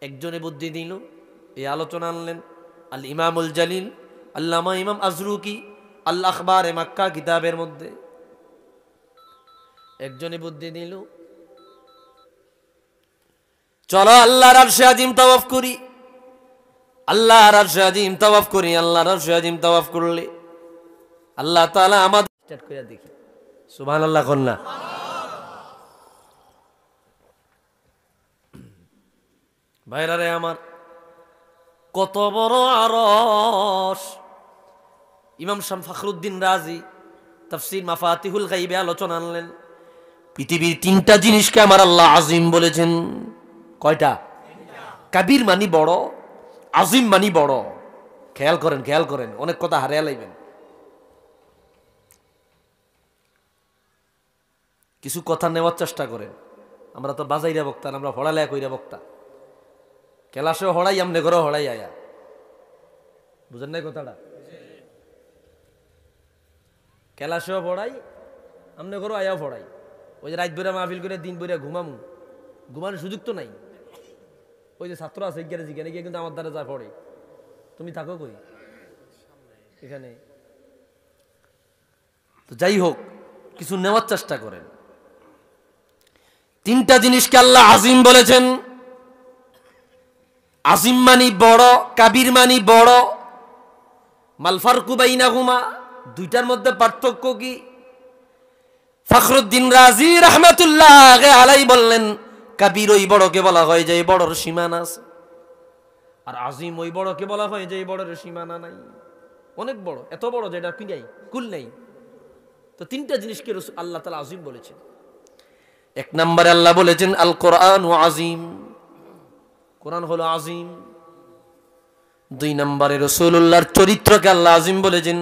একজনে বুদ্ধি দিল, এই আলোচনা আনলেন আল ইমামুল জালিল আল্লামা ইমাম আজরুকি আল আখবারে মাক্কা কিতাবের মধ্যে। একজনে বুদ্ধি দিল, চলো আল্লাহর আরশে আজিম তাওয়াফ করি। আল্লাহর আরশে আজিম তাওয়াফ করি, আল্লাহর আরশে আজিম তাওয়াফ করলে আল্লাহ তাআলা আমাদের স্টার্ট করে দেখি সুবহানাল্লাহ কোন না। ভাইরা রে আমার, কত বড় আরশ! ইমাম ফখরুদ্দিন রাজি তাফসীর মাফাতিহুল গায়বে আলোচনা আনলেন, পৃথিবীর তিনটা জিনিসকে আমার আল্লাহ আজিম বলেছেন। কয়টা? কাবির মানি বড়, আজিম মানি বড়। খেয়াল করেন, খেয়াল করেন, অনেক কথা হারিয়ে লাইবেন। কিছু কথা নেওয়ার চেষ্টা করেন। আমরা তো বাজাইরা বক্তা, আমরা হড়ালেয়া কইরা বক্তা। কেলাসেও হড়াই, আমনে ঘরে হড়াই আয়া। বুঝেন নাই কথাটা? কেলাসেও পড়াই, আমনে ঘরে আয়াও পড়াই। ওই যে রাত বইরা মাহফিল করে দিন বইরা ঘুমামু, ঘুমানোর সুযোগ তো নাই। ওই যে ছাত্র আছে এখানে জিজ্ঞানে গিয়ে কিন্তু আমার দ্বারা যা পড়ে, তুমি থাকো কই এখানে। তো যাই হোক, কিছু নেওয়ার চেষ্টা করেন। তিনটা জিনিসকে আল্লাহ আজিম বলেছেন। আজিম মানি বড়, কাবির মানি বড়। মাল ফারকু বাইনাহুমা, দুইটার মধ্যে পার্থক্য কি? ফখরুদ্দিন রাজি রাহমাতুল্লাহ আলাইহি বললেন, কাবির ওই বড়কে বলা হয় যে বড়র সীমানা আছে, আর আজিম ওই বড়কে বলা হয় যে বড়র সীমানা নাই। অনেক বড়, এত বড় যেটা কি নাই, কুল নাই। তো তিনটা জিনিসকে আল্লাহ তাআলা আজিম বলেছেন। এক নম্বরে আল্লাহ বলেছেন আল কোরআন আজিম, কোরআন হলো আজিম। দুই নম্বরে রাসূলুল্লাহর চরিত্রকে আল্লাহ আজিম বলেছেন,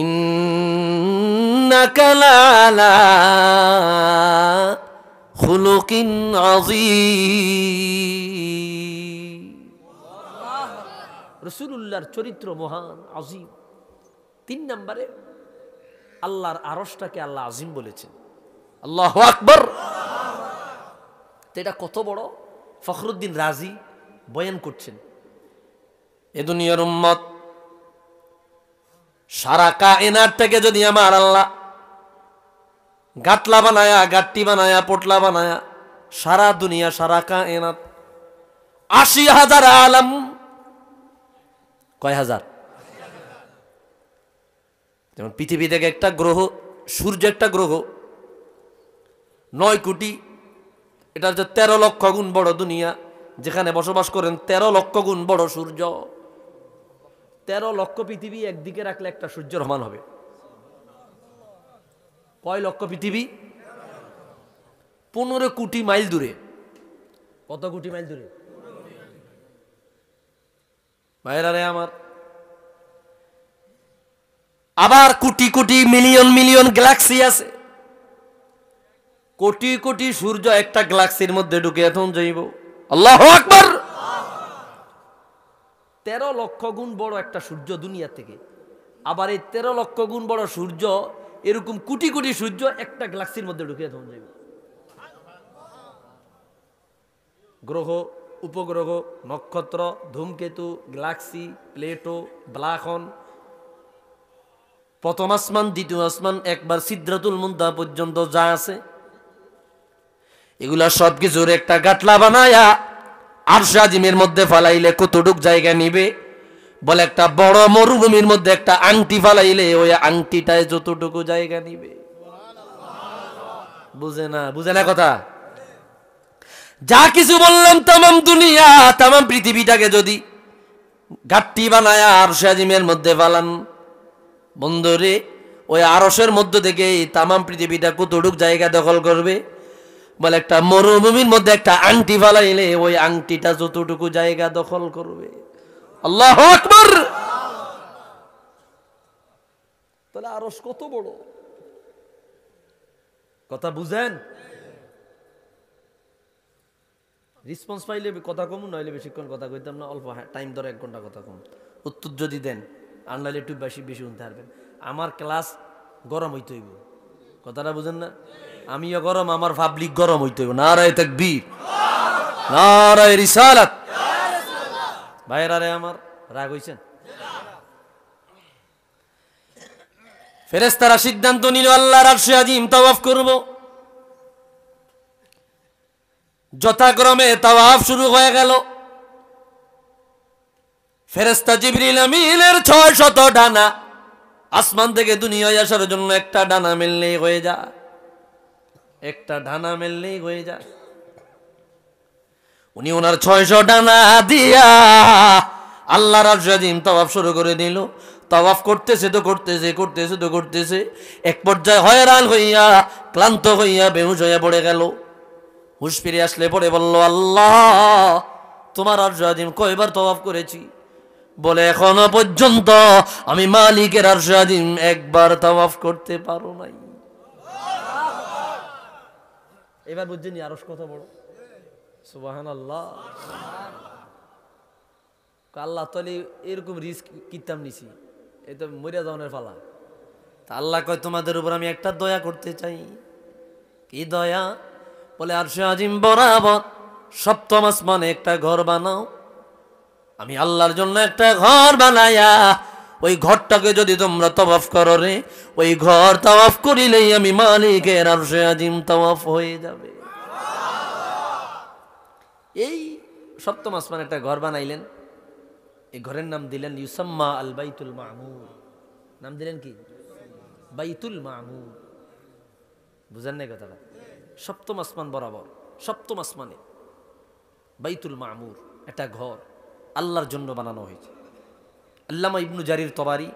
ইন্নাকা লাআলা খুলুকিন আযীম। রাসূলুল্লাহর চরিত্র মহান, আজিম। তিন নম্বরে আল্লাহর আরশটাকে আল্লাহ আজিম বলেছেন। আল্লাহু আকবার। এটা কত বড় ফখরুদ্দিন রাজি বয়ান করছেন। এ দুনিয়ার উম্মত, সারা কায়নাত থেকে যদি আমার আল্লাহ গাটলা বানায়া, গাট্টি বানায়া, পোটলা বানায়া, সারা দুনিয়া, সারা কায়নাত ৮০,০০০ আলম, কয় হাজার? যেমন পৃথিবী থেকে একটা গ্রহ, সূর্য একটা গ্রহ, ৯ কোটি, এটা হচ্ছে ১৩ লক্ষ গুণ বড় দুনিয়া, যেখানে বসবাস করেন ১৩ লক্ষ গুণ বড় সূর্য। ১৩ লক্ষ পৃথিবী একদিকে রাখলে একটা সূর্য সমান হবে। কয় লক্ষ পৃথিবী? ১৫ কোটি মাইল দূরে। কত কোটি মাইল দূরে? ভাইরা রে আমার, আবার crore crore million million Galaxy আছে। কোটি কোটি সূর্য একটা গ্যালাক্সির মধ্যে ঢুকে এখন যাইব। আল্লাহু আকবার। ১৩ লক্ষ গুণ বড় একটা সূর্য দুনিয়া থেকে। আবার এই ১৩ লক্ষ গুণ বড় সূর্য, এরকম কোটি কোটি সূর্য একটা গ্যালাক্সির মধ্যে ঢুকে এখন যাইব। গ্রহ, উপগ্রহ, নক্ষত্র, ধূমকেতু, গ্যালাক্সি, প্লেটো, ব্ল্যাক হোল, প্রথম আসমান, দ্বিতীয় আসমান, একবার সিদরাতুল মুনতাহা পর্যন্ত যা আছে, এগুলা সব কিছুর একটা গাটলা বানায়া আরশে আজিমের মধ্যে ফালাইলে কতটুক জায়গা নিবে? বলে একটা বড় মরুভূমির মধ্যে একটা আংটি ফালাইলে ওই আংটিটায় যতটুকু জায়গা নিবে। বুঝে না? বুঝে না কথা? যা কিছু বললাম, তামাম দুনিয়া, তামাম পৃথিবীটাকে যদি গাট্টি বানায়া আরশে আজিমের মধ্যে ফালান, বন্ধুরে, ওই আরশের মধ্য থেকে তামাম পৃথিবীটা কতটুক জায়গা দখল করবে? বলে একটা মরুভূমির মধ্যে একটা আংটি ফালাইলে ওই আংটিটা যতটুকু জায়গা দখল করবে। আল্লাহু আকবার। তাহলে আরশ কত বড়, কথা বুঝেন? রেসপন্স পাইলে কথা কম, নইলে বেশিক্ষণ কথা কইতাম না, অল্প টাইম ধরে 1 ঘন্টা কথা কম। উত্তর যদি দেন, আর নাহলে একটু বেশি বেশি শুনতে পারবেন। আমার ক্লাস গরম হইতে হইব, কথাটা বুঝেন না? আমিও গরম, আমার পাবলিক গরম হইতে হইব। নারায়ে তাকবীর, নারায়ে রিসালাত। ভাইরা রে আমার, রাগ হইছেন? ফেরেশতারা সিদ্ধান্ত নিল আল্লাহর আরশে আজিম তাওয়াফ করব। যথাক্রমে তাওয়াফ শুরু হয়ে গেল। ফেরেশতা জিবরিল আমিনের 600 ডানা, আসমান থেকে দুনিয়ায় আসার জন্য একটা ডানা মেললেই হয়ে যায়, একটা ডানা মেললেই হয়ে যায়। উনি ওনার 600 ডানা দিয়া আল্লাহর আরশ আজিম তাওয়াফ শুরু করে দিল। তাওয়াফ করতেছে তো করতেছে, এক পর্যায়ে হয়রান হইয়া ক্লান্ত হইয়া বেহুশ হইয়া পড়ে গেল। হুশ ফিরে আসলে পরে বলল, আল্লাহ তোমার আরশ আজিম কয়বার তাওয়াফ করেছি? বলে, এখনো পর্যন্ত আমি মালিকের আরশ আজিম একবার তাওয়াফ করতে পারো নাই। এবার বুঝছেন আরশ কত বড়? সুবহানাল্লাহ। আল্লাহ তাআলা এরকম রিস্ক কিতাম নিছি, এই তো মরিয়া যাওয়ার পালা। তা আল্লাহ কয়, তোমাদের উপর আমি একটা দয়া করতে চাই। কি দয়া? বলে, আরশে আজিম বরাবর সপ্তম আসমানে একটা ঘর বানাও। আমি আল্লাহর জন্য একটা ঘর বানায়া ওই ঘরটাকে যদি তোমরা তাওয়াফ করো রে, ওই ঘর তাওয়াফ করিলেই আমি মালিকের আরশে আজিম তাওয়াফ হয়ে যাবে। এই সপ্তম আসমানে একটা ঘর বানাইলেন। এই ঘরের নাম দিলেন ইউসাম্মা আল বাইতুল মামুর। নাম দিলেন কি? বাইতুল মামুর। বুঝেন না কথাটা? সপ্তম আসমান বরাবর, সপ্তম আসমানে বাইতুল মামুর একটা ঘর আল্লাহর জন্য বানানো হয়েছে। আল্লামা ইবনু জারির তবারি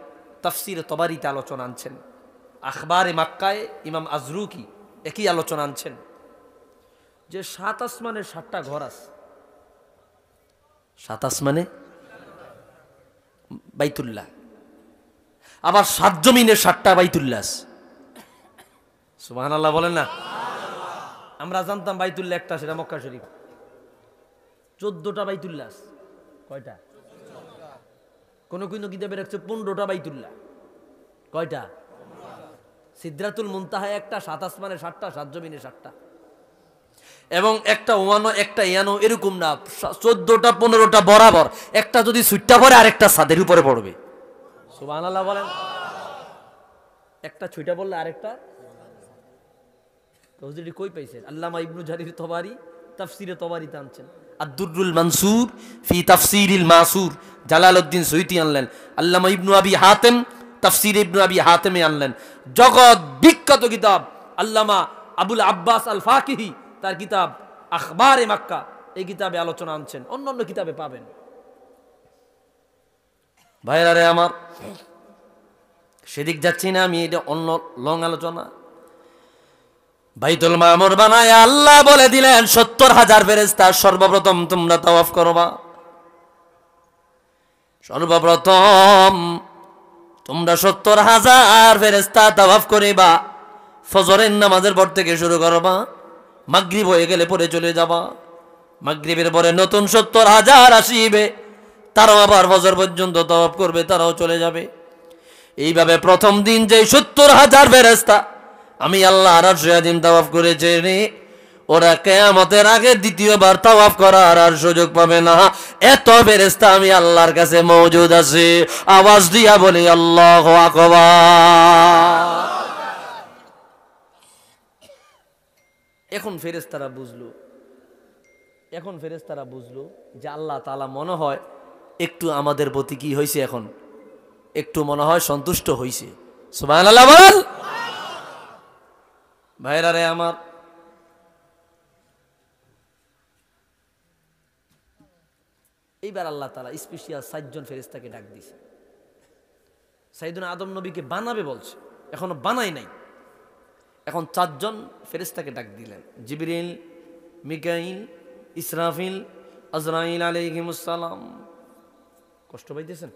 তাফসিরে তবারিতে আলোচনা আনছেন। আখবারে মাক্কায় ইমাম আজরুকি একই আলোচনা আনছেন যে 7 আসমানের 7টা ঘর আছে। 7 আসমানে বাইতুল্লাহ, আবার 7 জমিনে 7টা বাইতুল্লাহ আছে। সুবহানাল্লাহ বলেন না? আমরা জানতাম বাইতুল্লাহ একটা, সেটা মক্কা শরীফ। 14টা বাইতুল্লাহ আছে। কয়টা? কোন কোন কিতাবে রাখছে 15টা বাইতুল্লাহ। কয়টা? সিদরাতুল মুনতাহা একটা, 7 আসমানে 7টা, 7 জমিনে 7টা, এবং একটা ওয়ানো একটা ইয়ানো এরকম না, 14টা 15টা বরাবর। একটা যদি সুইটটা পড়ে আরেকটা ছাদের উপরে পড়বে। সুবহানাল্লাহ বলেন। একটা ছুইটা বললে আরেকটা হুজুরি কই পাইছেন? আল্লামা ইবনু জারির তবারি তাফসিরে তবারিতে আনছেন। আদ-দুররুল মানসুর ফি তাফসিরিল মাসুর জালালউদ্দিন সুয়ুতি আনলেন। আল্লামা ইবনু আবি হাতেম তাফসির ইবনু আবি হাতেমে আনলেন। জগৎ বিখ্যাত কিতাব আল্লামা আবুল আব্বাস আল ফাকিহি তার কিতাব আখবারে মাক্কা, এই কিতাবে আলোচনা আনছেন। অন্যান্য কিতাবে পাবেন। ভাইরা রে আমার, সেদিক যাচ্ছি না আমি, এটা অন্য লং আলোচনা। বাইতুল মামুর বানায় আল্লাহ বলে দিলেন 70,000 ফেরেশতা সর্বপ্রথম তোমরা তাওয়াফ করবা। সর্বপ্রথম তোমরা 70,000 ফেরেশতা তাওয়াফ করিবা। ফজরের নামাজের পর থেকে শুরু করবা, মাগরিব হয়ে গেলে পরে চলে যাবা। মাগরিবের পরে নতুন 70,000 আসিবে, তারাও আবার ফজর পর্যন্ত তাওয়াফ করবে, তারাও চলে যাবে। এইভাবে প্রথম দিন যে 70,000 ফেরেশতা আমি আল্লাহ আরশে আজিম তাওয়াফ করেছে রে, ওরা কিয়ামতের আগে দ্বিতীয়বার তাওয়াফ করার আর সুযোগ পাবে না। এত ফেরেশতা আমি আল্লাহর কাছে মওজুদ আছে। আওয়াজ দিয়া বলি আল্লাহু আকবার। এখন ফেরেশতারা বুঝলো যে আল্লাহ তাআলা মনে হয় একটু আমাদের প্রতি কি হয়েছে, এখন একটু মনে হয় সন্তুষ্ট হয়েছে। সুবহানাল্লাহ বল। ভাইরা রে আমার, এইবার আল্লাহ তাআলা স্পেশাল 7 জন ফেরেশতাকে ডাক দিয়েছে। সাইয়েদুনা আদম নবীকে বানাবে বলছে, এখনো বানাই নাই। এখন 4 জন ফেরেশতাকে ডাক দিলেন, জিবরিল, মিকাইল, ইসরাফিল, আজরাইল আলাইহিমুস সালাম। কষ্ট পাইতেছেন?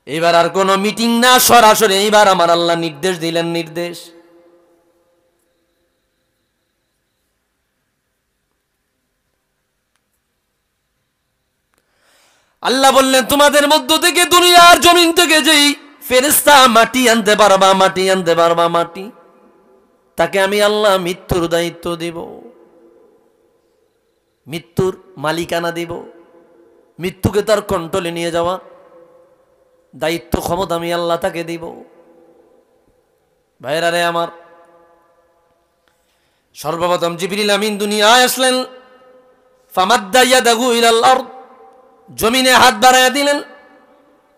এইবার আর কোনো মিটিং না, সরাসরি এইবার আমার আল্লাহ নির্দেশ দিলেন। নির্দেশ আল্লাহ বললেন, তোমাদের মধ্য থেকে দুনিয়ার জমিন থেকে যেই ফেরেশতা মাটি আনতে পারবা, মাটি তাকে আমি আল্লাহ মৃত্যুর দায়িত্ব দিব, মৃত্যুর মালিকানা দিব, মৃত্যুকে তার কন্ট্রোলে নিয়ে যাওয়া দায়িত্ব ক্ষমতা আমি আল্লাহ তাকে দিব। ভাইরা রে আমার, সর্বপ্রথম জিবরিল আমিন দুনিয়ায় আসলেন। ফামাদ্দা ইয়াদাহু ইলাল আরদ, জমিনে হাত বাড়াইয়া দিলেন,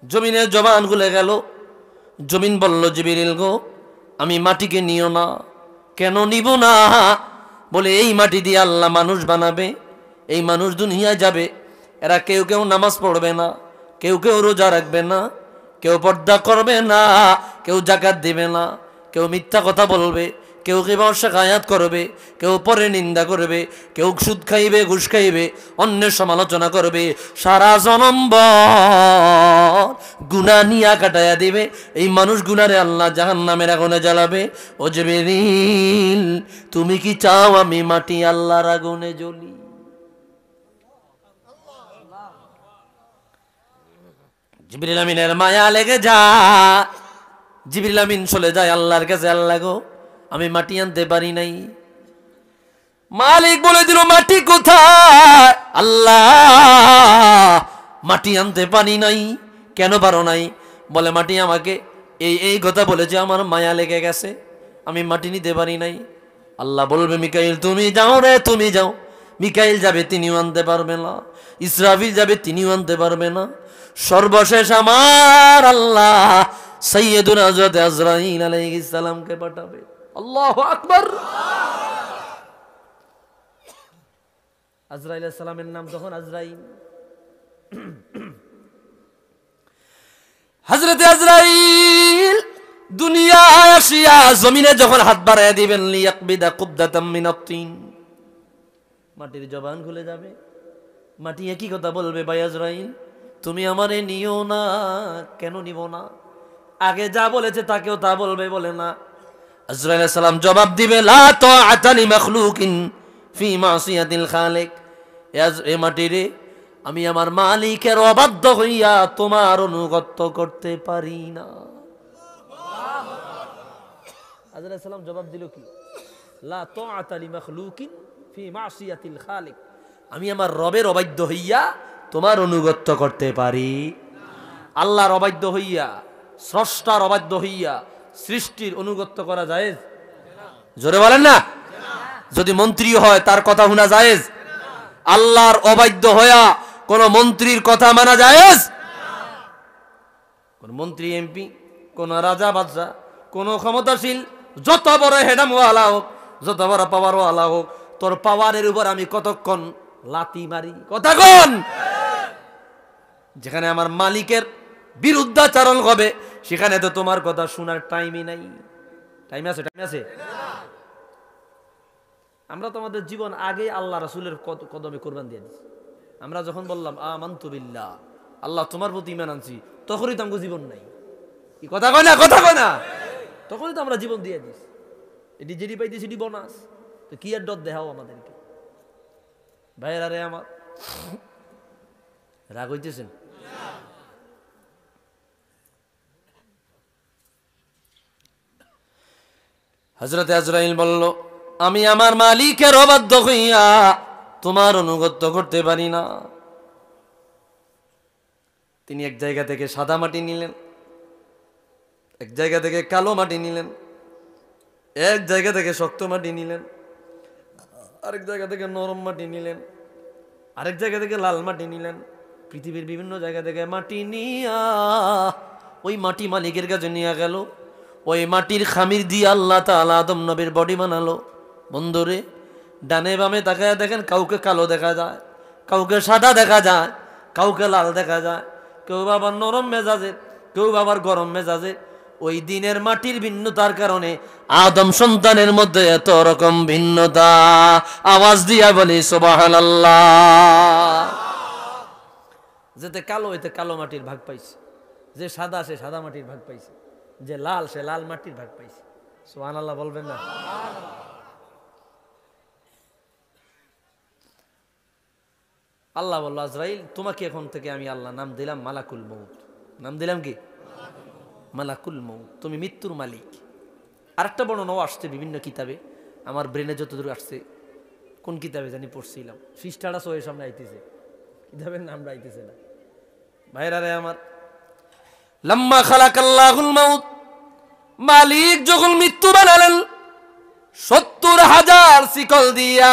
জমিনের জবান খুলে গেল। জমিন বলল, জিবরিল গো, আমি মাটিকে নিও না। কেন নিব না? বলে এই মাটি দিয়ে আল্লাহ মানুষ বানাবে, এই মানুষ দুনিয়ায় যাবে, এরা কেউ কেউ নামাজ পড়বে না, কেউ কেউ রোজা রাখবে না, কেউ পর্দা করবে না, কেউ যাকাত দিবে না, কেউ মিথ্যা কথা বলবে, কেউ কেউ শেখায়াত করবে, কেউ পরে নিন্দা করবে, কেউ সুদ খাইবে, ঘুষ খাইবে, অন্যের সমালোচনা করবে, সারা জনম্বর গুনাহ নিয়া কাটায়া দিবে। এই মানুষ গুনারে আল্লাহ জাহান্নামের আগুনে জ্বালাবে। ও জিবরিল, তুমি কি চাও আমি মাটি আল্লাহর আগুনে জ্বলি? জিবরিল আমিনের মায়া লেগে যায়। জিবরিল আমিন চলে যায় আল্লাহর কাছে, আল্লাহ গো, আমি মাটি আনতে পারি নাই। মালিক বলে দিল, মাটি কোথায়? আল্লাহ, মাটি আনতে পারি নাই। কেন পারো নাই? বলে মাটি আমাকে এই কথা বলেছে, আমার মায়া লেগে গেছে, আমি মাটি নিতে পারি নাই। আল্লাহ বলবে, মিকাইল তুমি যাও রে, তুমি যাও। মিকাইল যাবে, তিনিও আনতে পারবে না। ইসরাফিল যাবে, তিনিও আনতে পারবে না। সর্বশেষ আমার আল্লাহ সাইয়্যিদুনা হযরত আজরাইল আলাইহিস সালামকে পাঠাবে। আল্লাহু আকবার। আজরাইল আলাইহিস সালামের নাম তখন আজরাইল। হযরত আজরাইল দুনিয়ায় আসিয়া জমিনে যখন হাত বাড়াইয়া দিবেন, লিয়াকবিদা কুবদাতাম মিনাত তিন, মাটির জবান খুলে যাবে। মাটি একই কথা বলবে, ভাই আজরাইল তুমি আমারে নিও না। কেন নিব না? আগে যা বলেছে তাকেও তা বলবে, বলে না। আজরাইল আলাইহিস সালাম জবাব দিবে, লা তাআতা লিমাখলুকিন ফি মাসিয়াতিল খালিক। এ মাটি রে, আমি আমার মালিকের অবাধ্য হইয়া তোমার অনুগত্য করতে পারি না। আজরাইল আলাইহিস সালাম জবাব দিল কি? লা তাআতা লিমাখলুকিন ফি মাসিয়াতিল খালিক, আমি আমার রবের অবাধ্য হইয়া তোমার অনুগত্য করতে পারি। আল্লাহর অবাধ্য হইয়া, স্রষ্টার অবাধ্য হইয়া সৃষ্টির অনুগত্য করা জায়েজ? জোরে বলেন না। যদি মন্ত্রী হয় তার কথা শোনা জায়েজ? আল্লাহর অবাধ্য হইয়া কোন মন্ত্রীর কথা মানা জায়েজ? কোন মন্ত্রী, এমপি, কোন রাজা বাদশা, কোন ক্ষমতাশীল, যত বড় হেডামওয়ালা হোক, যত বড় পাওয়ারওয়ালা হোক, তোর পাওয়ারের উপর আমি কতক্ষণ লাথি মারি? কথা কোন? যেখানে আমার মালিকের বিরুদ্ধাচরণ হবে সেখানে তো তোমার কথা শোনার টাইমই নাই। টাইম আছে? টাইম আছে? আমরা তো আমাদের জীবন আগে আল্লাহ রাসূলের কদমে কোরবান দিয়ে দিচ্ছি। আমরা যখন বললাম আমানতু বিল্লাহ, আল্লাহ তোমার প্রতি ঈমান আনছি, তখনই তো আমাদের জীবন নাই। কি কথা কয় না? কথা কয় না? তখনই তো আমরা জীবন দিয়ে দিছি। এটি যেটি পাইতেছি এটি বোনাস। তো কি আর ডর দেখাও আমাদেরকে? ভাইয়েরা রে আমার, রাগ হইতেছেন? হযরত আজরাইল বলল, আমি আমার মালিকের অবাধ্য হইয়া তোমার অনুগত্য করতে পারি না। তিনি এক জায়গা থেকে সাদা মাটি নিলেন, এক জায়গা থেকে কালো মাটি নিলেন, এক জায়গা থেকে শক্ত মাটি নিলেন, আরেক জায়গা থেকে নরম মাটি নিলেন, আরেক জায়গা থেকে লাল মাটি নিলেন। পৃথিবীর বিভিন্ন জায়গা থেকে মাটি নিয়া ওই মাটি মালিকের কাছে নিয়ে গেল। ওই মাটির খামির দিয়ে আল্লাহ তাআলা আদম নবীর বডি বানালো। বন্ধুরে, ডানে বামে তাকায় দেখেন, কাউকে কালো দেখা যায়, কাউকে সাদা দেখা যায়, কাউকে লাল দেখা যায়, কেউ বাবার নরম মেজাজের, কেউ বাবার গরম মেজাজের। ওই দিনের মাটির ভিন্নতার কারণে আদম সন্তানের মধ্যে এত রকম ভিন্নতা। আওয়াজ দিয়া বলি সুবহানাল্লাহ। যেতে কালো এতে কালো মাটির ভাগ পাইছে, যে সাদা সে সাদা মাটির ভাগ পাইছে, যে লাল সে লাল মাটির ভাগ পাইছে। সুবহানাল্লাহ বলবেন না? আল্লাহ বলল, আজরাইল তোমাকে এখন থেকে আমি আল্লাহ নাম দিলাম মালাকুল মউত। নাম দিলাম কি? মালাকুল মউত। তুমি মৃত্যুর মালিক। আরেকটা বর্ণনাও আসছে বিভিন্ন কিতাবে, আমার ব্রেনে যতদূর আসছে, কোন কিতাবে জানি পড়ছিলাম, পৃষ্ঠাটা সহের সামনে আইতেছে, কিতাবের নামটা আইতেছে না। ভাইরা রে আমার, লাম্মা খালাকাল্লাহুল মাউত, মালিক যখন মৃত্যু বানালেন ৭০,০০০ শিকল দিয়া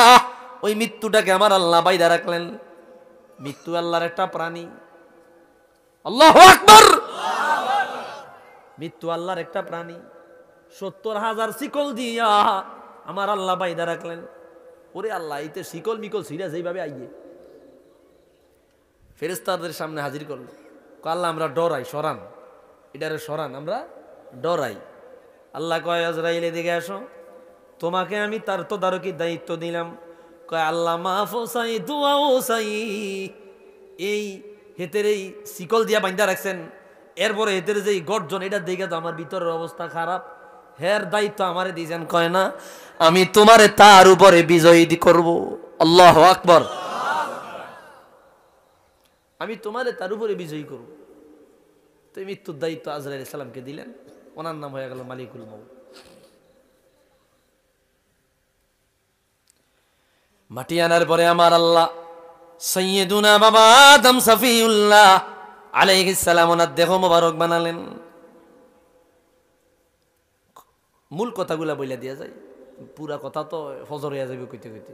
ওই মৃত্যুটাকে আমার আল্লাহ বাইরে রাখলেন। মৃত্যু আল্লাহর একটা প্রাণী। আল্লাহু আকবার। মৃত্যু আল্লাহর একটা প্রাণী। 70,000 শিকল দিয়া আমার আল্লাহ বাইদা রাখলেন। ওরে আল্লাহ, এইতে শিকল মিকল ছিঁড়া যেইভাবে আইয়ে ফেরেশতাদের সামনে হাজির করলো। আল্লাহ আমরা ডরাই, সরান এটারে, সরান, আমরা ডরাই। আল্লাহ কয় আজরাইল এদিকে আসো, তোমাকে আমি তার তদারকির দায়িত্ব দিলাম। কয় আল্লাহ মাফ ওসাই দুয়া ওসাই, এই হেতের এই শিকল দিয়া বান্ধা রাখছেন, এরপরে হেতের যে গর্জন, এটা দেখে তো আমার ভিতরের অবস্থা খারাপ, হের দায়িত্ব আমারে দিয়েছেন। কয় না, আমি তোমারে তার উপরে বিজয়ী করব। আল্লাহু আকবার। আমি তোমারে তার উপরে বিজয়ী করব। তো মৃত্যুর দায়িত্ব আজরাইল আলাইহিস সালামকে দিলেন। ওনার নাম হয়ে গেল মালিকুল মউত। মাটি আনার পরে আমার আল্লাহ সাইয়্যিদুনা বাবা আদম সফিউল্লাহ আলাইহিস সালাম ওনার দেহ মোবারক বানালেন। মূল কথাগুলা বইলা দিয়া যায়, পুরা কথা তো ফজর হইয়া যাবে কইতে কইতে।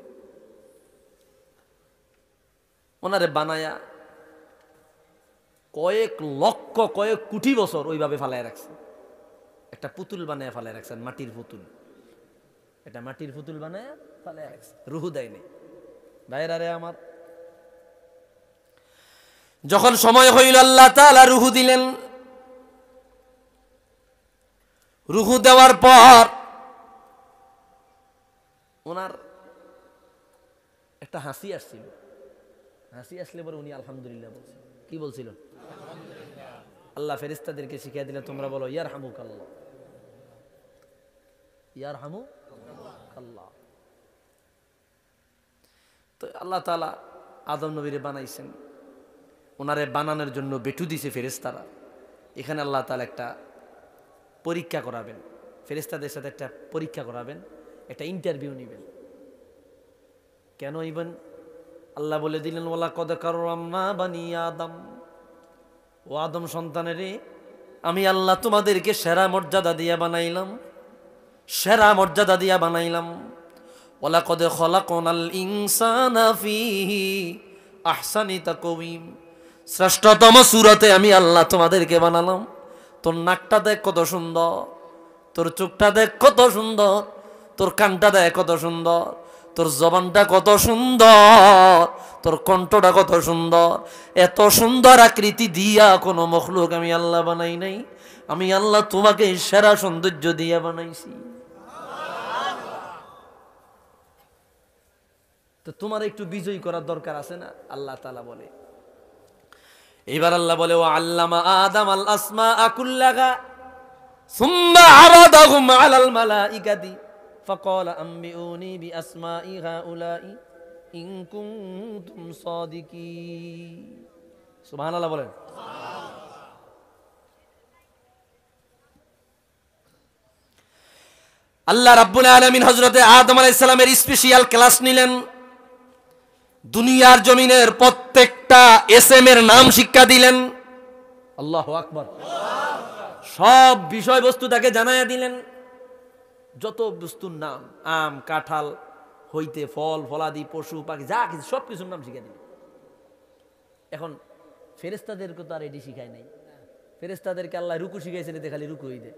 ওনারে বানায়া কয়েক লক্ষ, কয়েক কোটি বছর ওইভাবে ফালায় রাখছে। একটা পুতুল বানায় ফালায় রাখছেন, মাটির পুতুল। এটা মাটির পুতুল বানায় ফালায় রাখছে, রুহু দেয়নি। ভাইরারে আমার, যখন সময় হইল আল্লাহ তাআলা রুহু দিলেন। রুহু দেওয়ার পর ওনার একটা হাসি আসছিল। হাসি আসলে পরে উনি আলহামদুলিল্লাহ বলছেন। কি বলছিল? আল্লাহ ফেরেশতাদেরকে শিখিয়ে দিলেন, তোমরা বলো ইয়ারহামুকাল্লাহ, ইয়ারহামুকাল্লাহ। তো আল্লাহ তাআলা আদম নবীরে বানাইছেন, ওনারে বানানোর জন্য বেটু দিছে ফেরেশতারা। এখানে আল্লাহ তাআলা একটা পরীক্ষা করাবেন, ফেরেশতাদের সাথে একটা পরীক্ষা করাবেন, একটা ইন্টারভিউ নেবেন। কেন ইবেন? আল্লাহ বলে দিলেন, ওয়ালা কদ কাররামনা বানি আদম, ও আদম সন্তানেরে, আমি আল্লাহ তোমাদেরকে সেরা মর্যাদা দিয়া বানাইলাম, সেরা মর্যাদা দিয়া বানাইলাম। ওয়ালা কদ খলাকনাল ইনসানা ফিহি আহসানি তাকওয়িম, শ্রেষ্ঠতম সূরতে আমি আল্লাহ তোমাদেরকে বানালাম। তোর নাকটা দেখ কত সুন্দর, তোর চোখটা দেখ কত সুন্দর, তোর কানটা দেখ কত সুন্দর, তোর জবানটা কত সুন্দর, তোর কণ্ঠটা কত সুন্দর। এত সুন্দর আকৃতি দিয়া কোনো মখলুক আমি আল্লাহ বানাই নাই। আমি আল্লাহ তোমাকে সেরা সৌন্দর্য দিয়া বানাইছি। তো তোমার একটু বিজয়ী করার দরকার আছে না? আল্লাহ তাআলা বলে। এবার আল্লাহ বলে, ওয়া আল্লামা আদম আল আসমাআ কুল্লাহা সুম্মা আরাদাহুম আলাল মালাইকাতি ফাকালা আম্বিউনি বিআসমাই হাউলাই ইন কুনতুম সাদিকিন। সুবহানাল্লাহ বলেন। আল্লাহ রাব্বুল আলামিন হযরতে আদম আলাইহিস সালামের স্পেশাল ক্লাস নিলেন। দুনিয়ার জমিনের প্রত্যেকটা এসএম এর নাম শিক্ষা দিলেন। আল্লাহু আকবার। সব বিষয়বস্তু তাকে জানাইয়া দিলেন, যত বস্তুর নাম, আম কাঁঠাল হইতে ফল ফলাদি পশু পাখি যা কিছু সব কিছুর নাম শিখাই দিলেন। এখন ফেরেশতাদেরকে তো আর এটি শিখায় নাই। ফেরেশতাদেরকে আল্লাহ রুকু শিখাইছেন, এতে খালি রুকুই দেয়।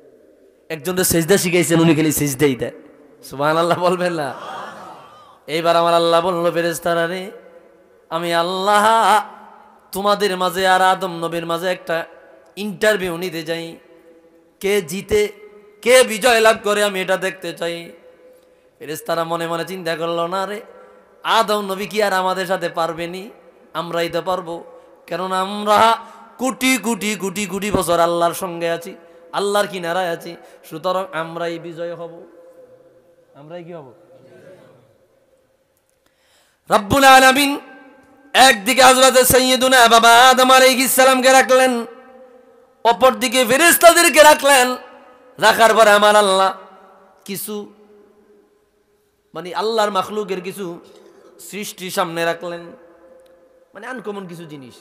একজনের সেজদা শিখাইছেন, উনি খালি সেজদাই দেয়। সুবহানাল্লাহ বলবেন না? এইবার আমার আল্লাহ বলল, ফেরেশতারা রে, আমি আল্লাহ তোমাদের মাঝে আর আদম নবীর মাঝে একটা ইন্টারভিউ নিতে যাই। কে জিতে, কে বিজয় লাভ করে, আমি এটা দেখতে চাই। ফেরেশতারা মনে মনে চিন্তা করলো, না রে, আদম নবী কি আর আমাদের সাথে পারবেনি? আমরাই তো পারবো, কেননা আমরা কোটি কোটি কোটি কোটি বছর আল্লাহর সঙ্গে আছি, আল্লাহর কিনারায় আছি। সুতরাং আমরাই বিজয় হব। আমরাই কি হব? রব্বুল আলামিন একদিকে হযরত সাইয়্যিদুনা বাবা আদম আলাইহিস সালামকে রাখলেন, অপরদিকে ফেরেশতাদেরকে রাখলেন। রাখার পরে আমার আল্লাহ কিছু আল্লাহর মাখলুকের কিছু সৃষ্টি সামনে রাখলেন, আনকমন কিছু জিনিস,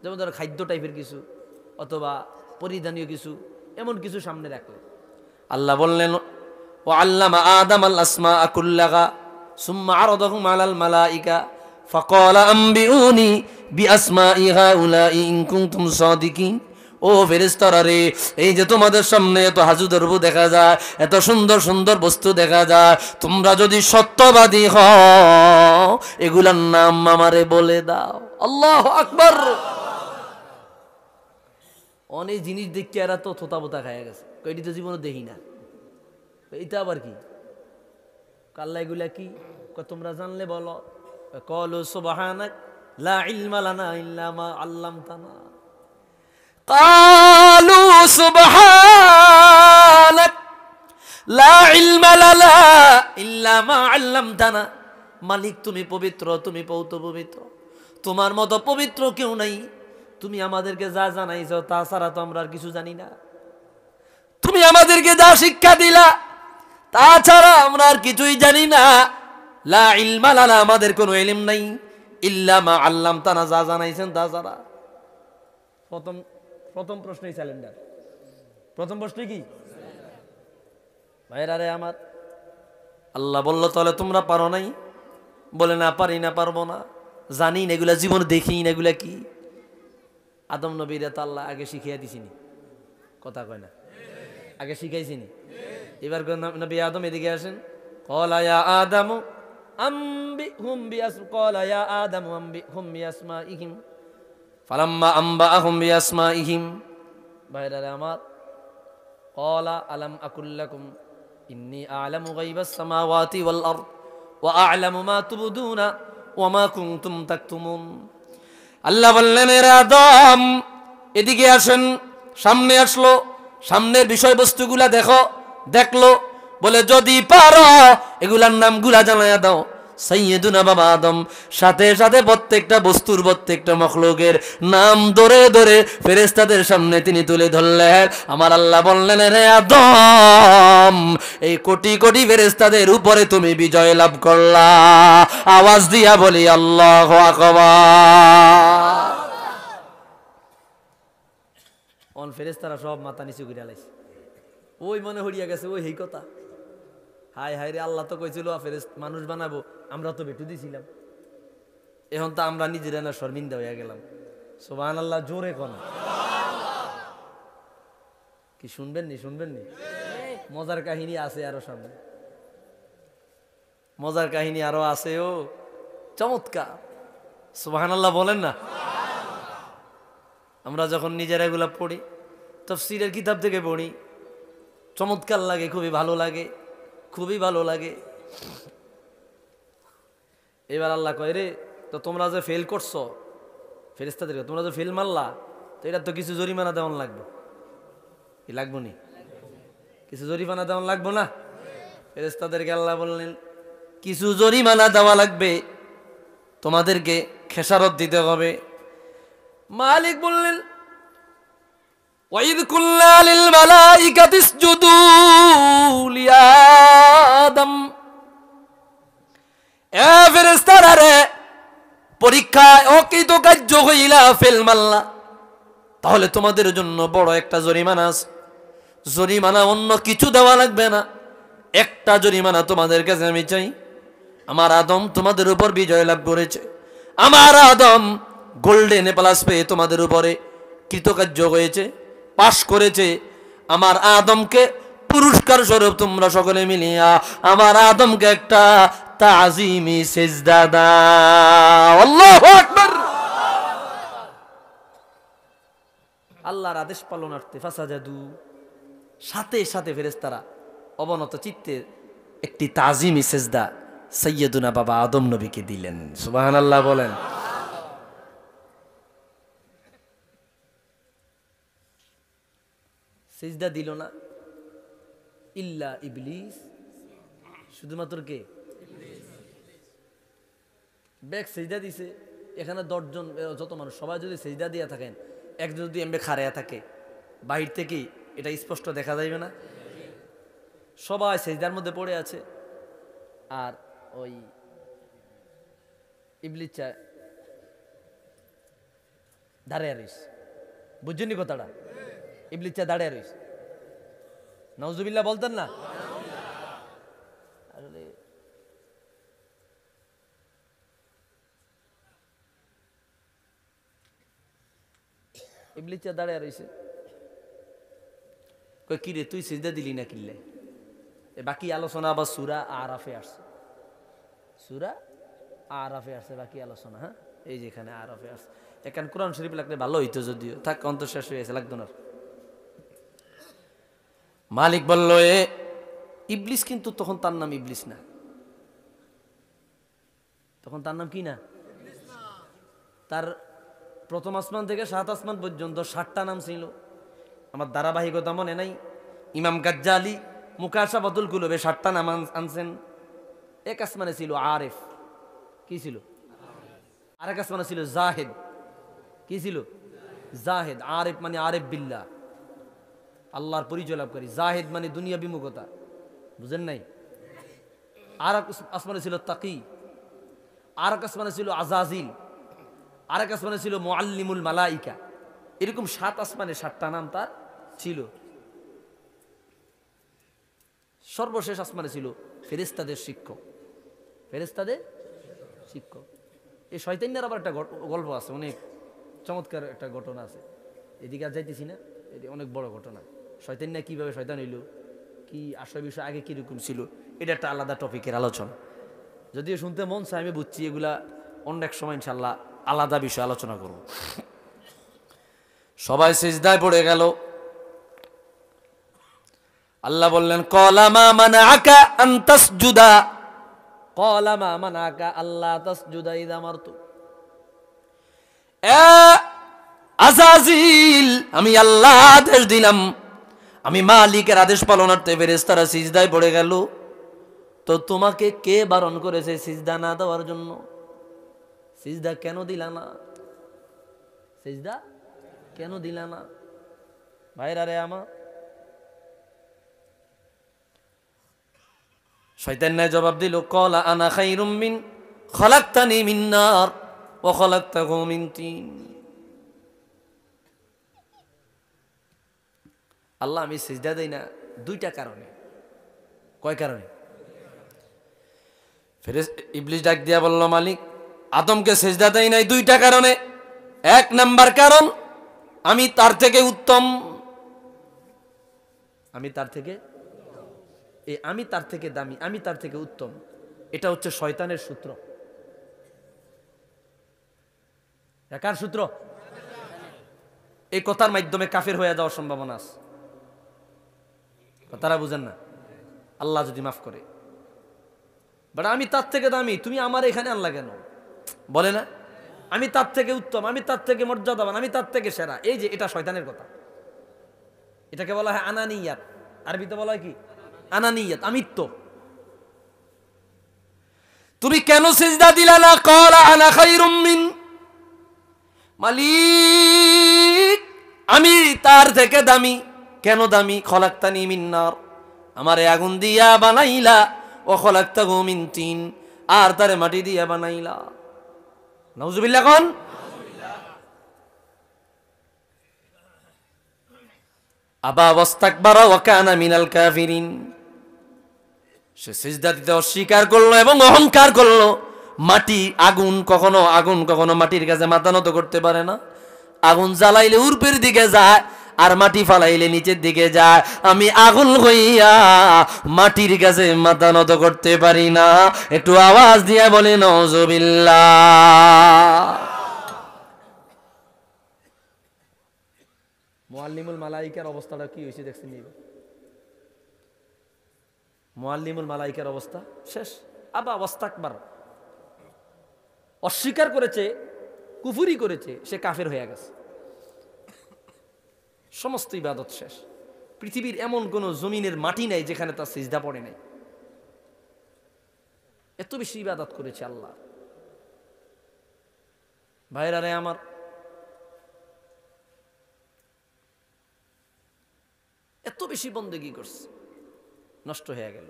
যেমন ধরো খাদ্য টাইপের কিছু অথবা পরিধানীয় কিছু, এমন কিছু সামনে রাখলেন। আল্লাহ বললেন, ওয়া আল্লামা আদম আল আসমাআ কুল্লাহা সুম্মা আরাদাহুম আলাল মালাইকা ফাকালা আম্বিউনি বিআসমাই হাউলাই ইন কুনতুম সাদিকিন। ও ফেরেশতারা রে, এই যে তোমাদের সামনে এত হাজুদরবু দেখা যায়, এত সুন্দর সুন্দর বস্তু দেখা যায়, তোমরা যদি সত্যবাদী হও এগুলার নাম আমারে বলে দাও। আল্লাহু আকবার। অনেক জিনিস দেখতে এরা তো থোতা বোতা খাইয়া গেছে, এটি তো জীবনে দেখি না। এইটা আবার কি কাল্লা, এগুলা কি তোমরা জানলে বলো। ক্বালু সুবহানাক লা ইলমা লানা ইল্লা মা আল্লামতানা। ক্বালু সুবহানাক লা ইলমা লানা ইল্লা মা আল্লামতানা। মালিক তুমি পবিত্র, তুমি পবিত্র, তোমার মতো পবিত্র কেউ নাই। তুমি আমাদেরকে যা জানাইছো তা ছাড়া তো আমরা আর কিছু জানি না। তুমি আমাদেরকে যা শিক্ষা দিলা তাছাড়া আমরা আর কিছুই জানি না। লা ইলমা লানা, আমাদের কোনো ইলম নাই, ইল্লা মা আল্লামতানা, যা জানাইছেন তা ছাড়া। প্রথম প্রশ্নই স্যালেন্ডার। প্রথম প্রশ্ন কি ভাইরা রে আমার? আল্লাহ বলল তাহলে তোমরা পারো নাই? বলে না পারি না, পারবো না, জানি না, এগুলা জীবন দেখি না। এগুলা কি? আদম নবীরা তো আল্লাহ আগে শিখিয়ে দিছিনি, কথা কয় না, আগে শিখাইছিনি। এবার নবী আদম এদিকে আসেন। ক্বালা ইয়া আদামু আম্বিহুম বিআসমাইহিম ফালাম্মা আম্বাআহুম বিআসমাইহিম। ভাইরা আমার, ক্বালা আলাম আকুল লাকুম ইন্নী আ'লামু গায়বাস সামাওয়াতি ওয়াল আরদ ওয়া আ'লামু মা তুবদুনা ওয়া মা কুনতুম তাকতুমুন। আল্লাহ বললেন এরা আদম এদিকে আসেন। সামনে আসলো, সামনের বিষয়বস্তুগুলা দেখো। দেখলো, বলে যদি পারো এগুলার নামগুলা জানাইয়া দাও। সাইয়্যিদুনা বাবা আদম সাথে সাথে প্রত্যেকটা বস্তুর, প্রত্যেকটা মখলুকের নাম ধরে ধরে ফেরেশতাদের সামনে তিনি তুলে ধরলেন। আমার আল্লাহ বললেন রে আদম, এই কোটি কোটি ফেরেশতাদের উপরে তুমি বিজয় লাভ করলা। আওয়াজ দিয়া বলি আল্লাহু আকবার। অন ফেরেশতারা সব মাথা নিচু করে লাইছে। ওই মনে হরিয়া গেছে, ওই এই কথা। হায় হায় রে, আল্লাহ তো কইছিল মানুষ বানাবো, আমরা তো বেটু দিছিলাম। এখন তো আমরা নিজেরা না শর্মিন্দা হইয়া গেলাম। সুবহানাল্লাহ, জোরে কোন কি শুনবেন নি? শুনবেন নি? মজার কাহিনী আছে আরো সামনে, মজার কাহিনী আরো আছে। ও চমৎকার, সুবহানাল্লাহ বলেন না। আমরা যখন নিজেরা এগুলা পড়ি, তাফসীরের কিতাব থেকে পড়ি, চমৎকার লাগে, খুবই ভালো লাগে, খুবই ভালো লাগে। এবার আল্লাহ কয় রে, তো তোমরা যে ফেল করছো, ফেরেশতাদেরকে তোমরা যে ফেল মারলা, তো এটা তো কিছু জরিমানা দেওয়ান লাগবে। কি লাগবো নি? কিছু জরিমানা দেওয়ান লাগবো না? ফেরেশতাদেরকে আল্লাহ বললেন কিছু জরিমানা দেওয়া লাগবে, তোমাদেরকে খেসারত দিতে হবে। মালিক বললেন ওয়াইদ কুল্লা লিল মালাইকাতি ইসজুদু লিআদম। এ ফেরেশতারা রে, পরীক্ষায় অকৃতকার্য হইলা, ফেল মারলা, তাহলে তোমাদের জন্য বড় একটা জরিমানা আছে। জরিমানা অন্য কিছু দেওয়া লাগবে না, একটা জরিমানা তোমাদের কাছে আমি চাই। আমার আদম তোমাদের উপর বিজয় লাভ করেছে, আমার আদম গোল্ডেন প্লাস পেয়ে তোমাদের উপরে কৃতকার্য হয়েছে, পাশ করেছে। আমার আদমকে পুরস্কার স্বরূপ তোমরা সকলে মিলিয়া আমার আদমকে একটা তাজিমি সিজদা দাও। আল্লাহু আকবার। আল্লাহর আদেশ পালনার্থে ফাসাজাদু, সাথে সাথে ফেরেশতারা অবনত চিত্তে একটি তাজিমি সিজদা সাইয়্যিদুনা বাবা আদম নবীকে দিলেন। সুবহানাল্লাহ বলেন। সিজদা দিল না ইল্লা ইবলিস, শুধুমাত্র কে? ব্যাগ সিজদা দিছে। এখানে 10 জন যত মানুষ সবাই যদি সিজদা দিয়া থাকেন, একজন যদি এমবে খাড়াইয়া থাকে, বাহির থেকে এটা স্পষ্ট দেখা যাইবে না? সবাই সিজদার মধ্যে পড়ে আছে, আর ওই ইবলিস দাঁড়িয়ে রইস। বুঝছেন কথাটা? ইবলিস দাঁড়িয়ে রইস। নাউজুবিল্লাহ বলতেন না? আসলে ইবলিস দাঁড়ায় রইছে, কই কি রে তুই সিজদা দিলি না কিল্লে? বাকি আলোচনা আবার সূরা আরাফে আসছে, সূরা আরাফে আসছে বাকি আলোচনা। হ্যাঁ, এই যেখানে আরাফে আসছে। এখানে কোরআন শরীফ লাগলে ভালো হইতো, যদিও থাক অন্তর শেষ হয়ে গেছে, লাগতো না। মালিক বলল এ ইবলিস, কিন্তু তখন তার নাম ইবলিস না, তখন তার নাম কি না? তার প্রথম আসমান থেকে 7 আসমান পর্যন্ত 7টা নাম ছিল। আমার ধারাবাহিকতা মনে নাই, ইমাম গাজ্জালি মুকাশাফাতুল কুলুবে 7টা নাম আনছেন। এক আসমানে ছিল আরেফ, কি ছিল? আরেক আসমানে ছিল জাহেদ, কি ছিল? জাহেদ। আরেফ মানে আরেফ বিল্লাহ, আল্লাহর পরিচয় লাভকারী। জাহেদ মানে দুনিয়া বিমুখতা, বুঝেন নাই? আর এক আসমানে ছিল তাকি, আর এক আসমানে ছিল আজাজিল, আর এক আসমানে ছিল মুআল্লিমুল মালাইকা। এরকম 7 আসমানে 7টা নাম তার ছিল। সর্বশেষ আসমানে ছিল ফেরেশতাদের শিক্ষক, ফেরেশতাদের শিক্ষক। এই শয়তানের আবার একটা গল্প আছে, অনেক চমৎকার একটা ঘটনা আছে। এদিকে আর যাইতেছি না, এটি অনেক বড় ঘটনা। শয়তান না কিভাবে শয়তান হইল, কি আসল বিষয় আগে কিরকম ছিল, এটা একটা আলাদা টপিকের আলোচনা। যদিও শুনতে মন চায়, আমি বুঝছি এগুলা অন্য এক সময় ইনশাল্লাহ আলাদা বিষয় আলোচনা করব। সবাই সিজদায় পড়ে গেল। আল্লাহ বললেন ক্বালা মা মানাআকা আন তাসজুদা, ক্বালা মা মানাআকা আল্লা তাসজুদা ইযা আমারতু। এ আজাজিল, আমি আল্লাহ আদেশ দিলাম, আমি মালিকের আদেশ পালনার্থে ফেরেশতারা সিজদায় পড়ে গেল, তো তোমাকে কে বারণ করেছে সিজদা না দেওয়ার জন্য? সিজদা কেন দিলা না? সিজদা কেন দিলা না? ভাইরা রে আমার, শয়তান না জবাব দিল ক্বালা আনা খায়রুম মিন খালাকতানি মিন নার ওয়া খালাকতাহু মিন তিন। আল্লাহ, আমি সিজদা দেই না 2টা কারণে। কয় কারণে? ইবলিস ডাক দিয়া বলল মালিক, আদমকে সিজদা দেই নাই 2টা কারণে। 1 নাম্বার কারণ, আমি তার থেকে উত্তম। আমি তার থেকে আমি তার থেকে দামি, আমি তার থেকে উত্তম। এটা হচ্ছে শয়তানের সূত্র। কার সূত্র? এই কথার মাধ্যমে কাফের হয়ে যাওয়ার সম্ভাবনা আছে। তারা বুঝেন না, আল্লাহ যদি মাফ করে। বাট আমি তার থেকে দামি, তুমি আমার এখানে আনলা কেন? বলে না, আমি তার থেকে উত্তম, আমি তার থেকে মর্যাদাবান, আমি তার থেকে সেরা। এই যে এটা শয়তানের কথা, এটাকে বলা হয় আনানিয়াত। আরবিতে বলা হয় কি? আনানিয়াত, আমিত্ব। তুমি কেন সিজদা দিলা না? ক্বালা আনা খায়রুম মিন, মালিক আমি তার থেকে দামি। কেন দামি? খলাকতানি মিন নার, আমারে আগুন দিয়া বানাইলা, ও খলাকতাহু মিন তিন, আর তারে মাটি দিয়া বানাইলা। নাউজুবিল্লাহ কোন? আবা ওয়াস্তাকবারা ওয়া কানা মিনাল কাফিরিন। সে সিজদা দিতে অস্বীকার করলো এবং অহংকার করলো। মাটি, আগুন কখনো মাটির কাছে মাথা নত করতে পারে না। আগুন জ্বালাইলে উপরের দিকে যায়, আর মাটি ফালাইলে নিচের দিকে যায়। আমি আগুন হইয়া মাটির কাছে মাথা নত করতে পারি না। একটু আওয়াজ দিয়া বলে নাউজুবিল্লাহ। মুআল্লিমুল মালাইকার অবস্থাটা কি হয়েছে দেখছেন? মুআল্লিমুল মালাইকার অবস্থা শেষ। আবা ওয়াস্তাকবার, অস্বীকার করেছে, কুফরি করেছে, সে কাফের হয়ে গেছে। সমস্ত ইবাদত শেষ। পৃথিবীর এমন কোন জমিনের মাটি নাই যেখানে তার সিজদা পড়ে নাই। এত বেশি ইবাদত করেছে আল্লাহ। ভাইরা রে আমার, এত বেশি বন্দেগী করছে, নষ্ট হয়ে গেল।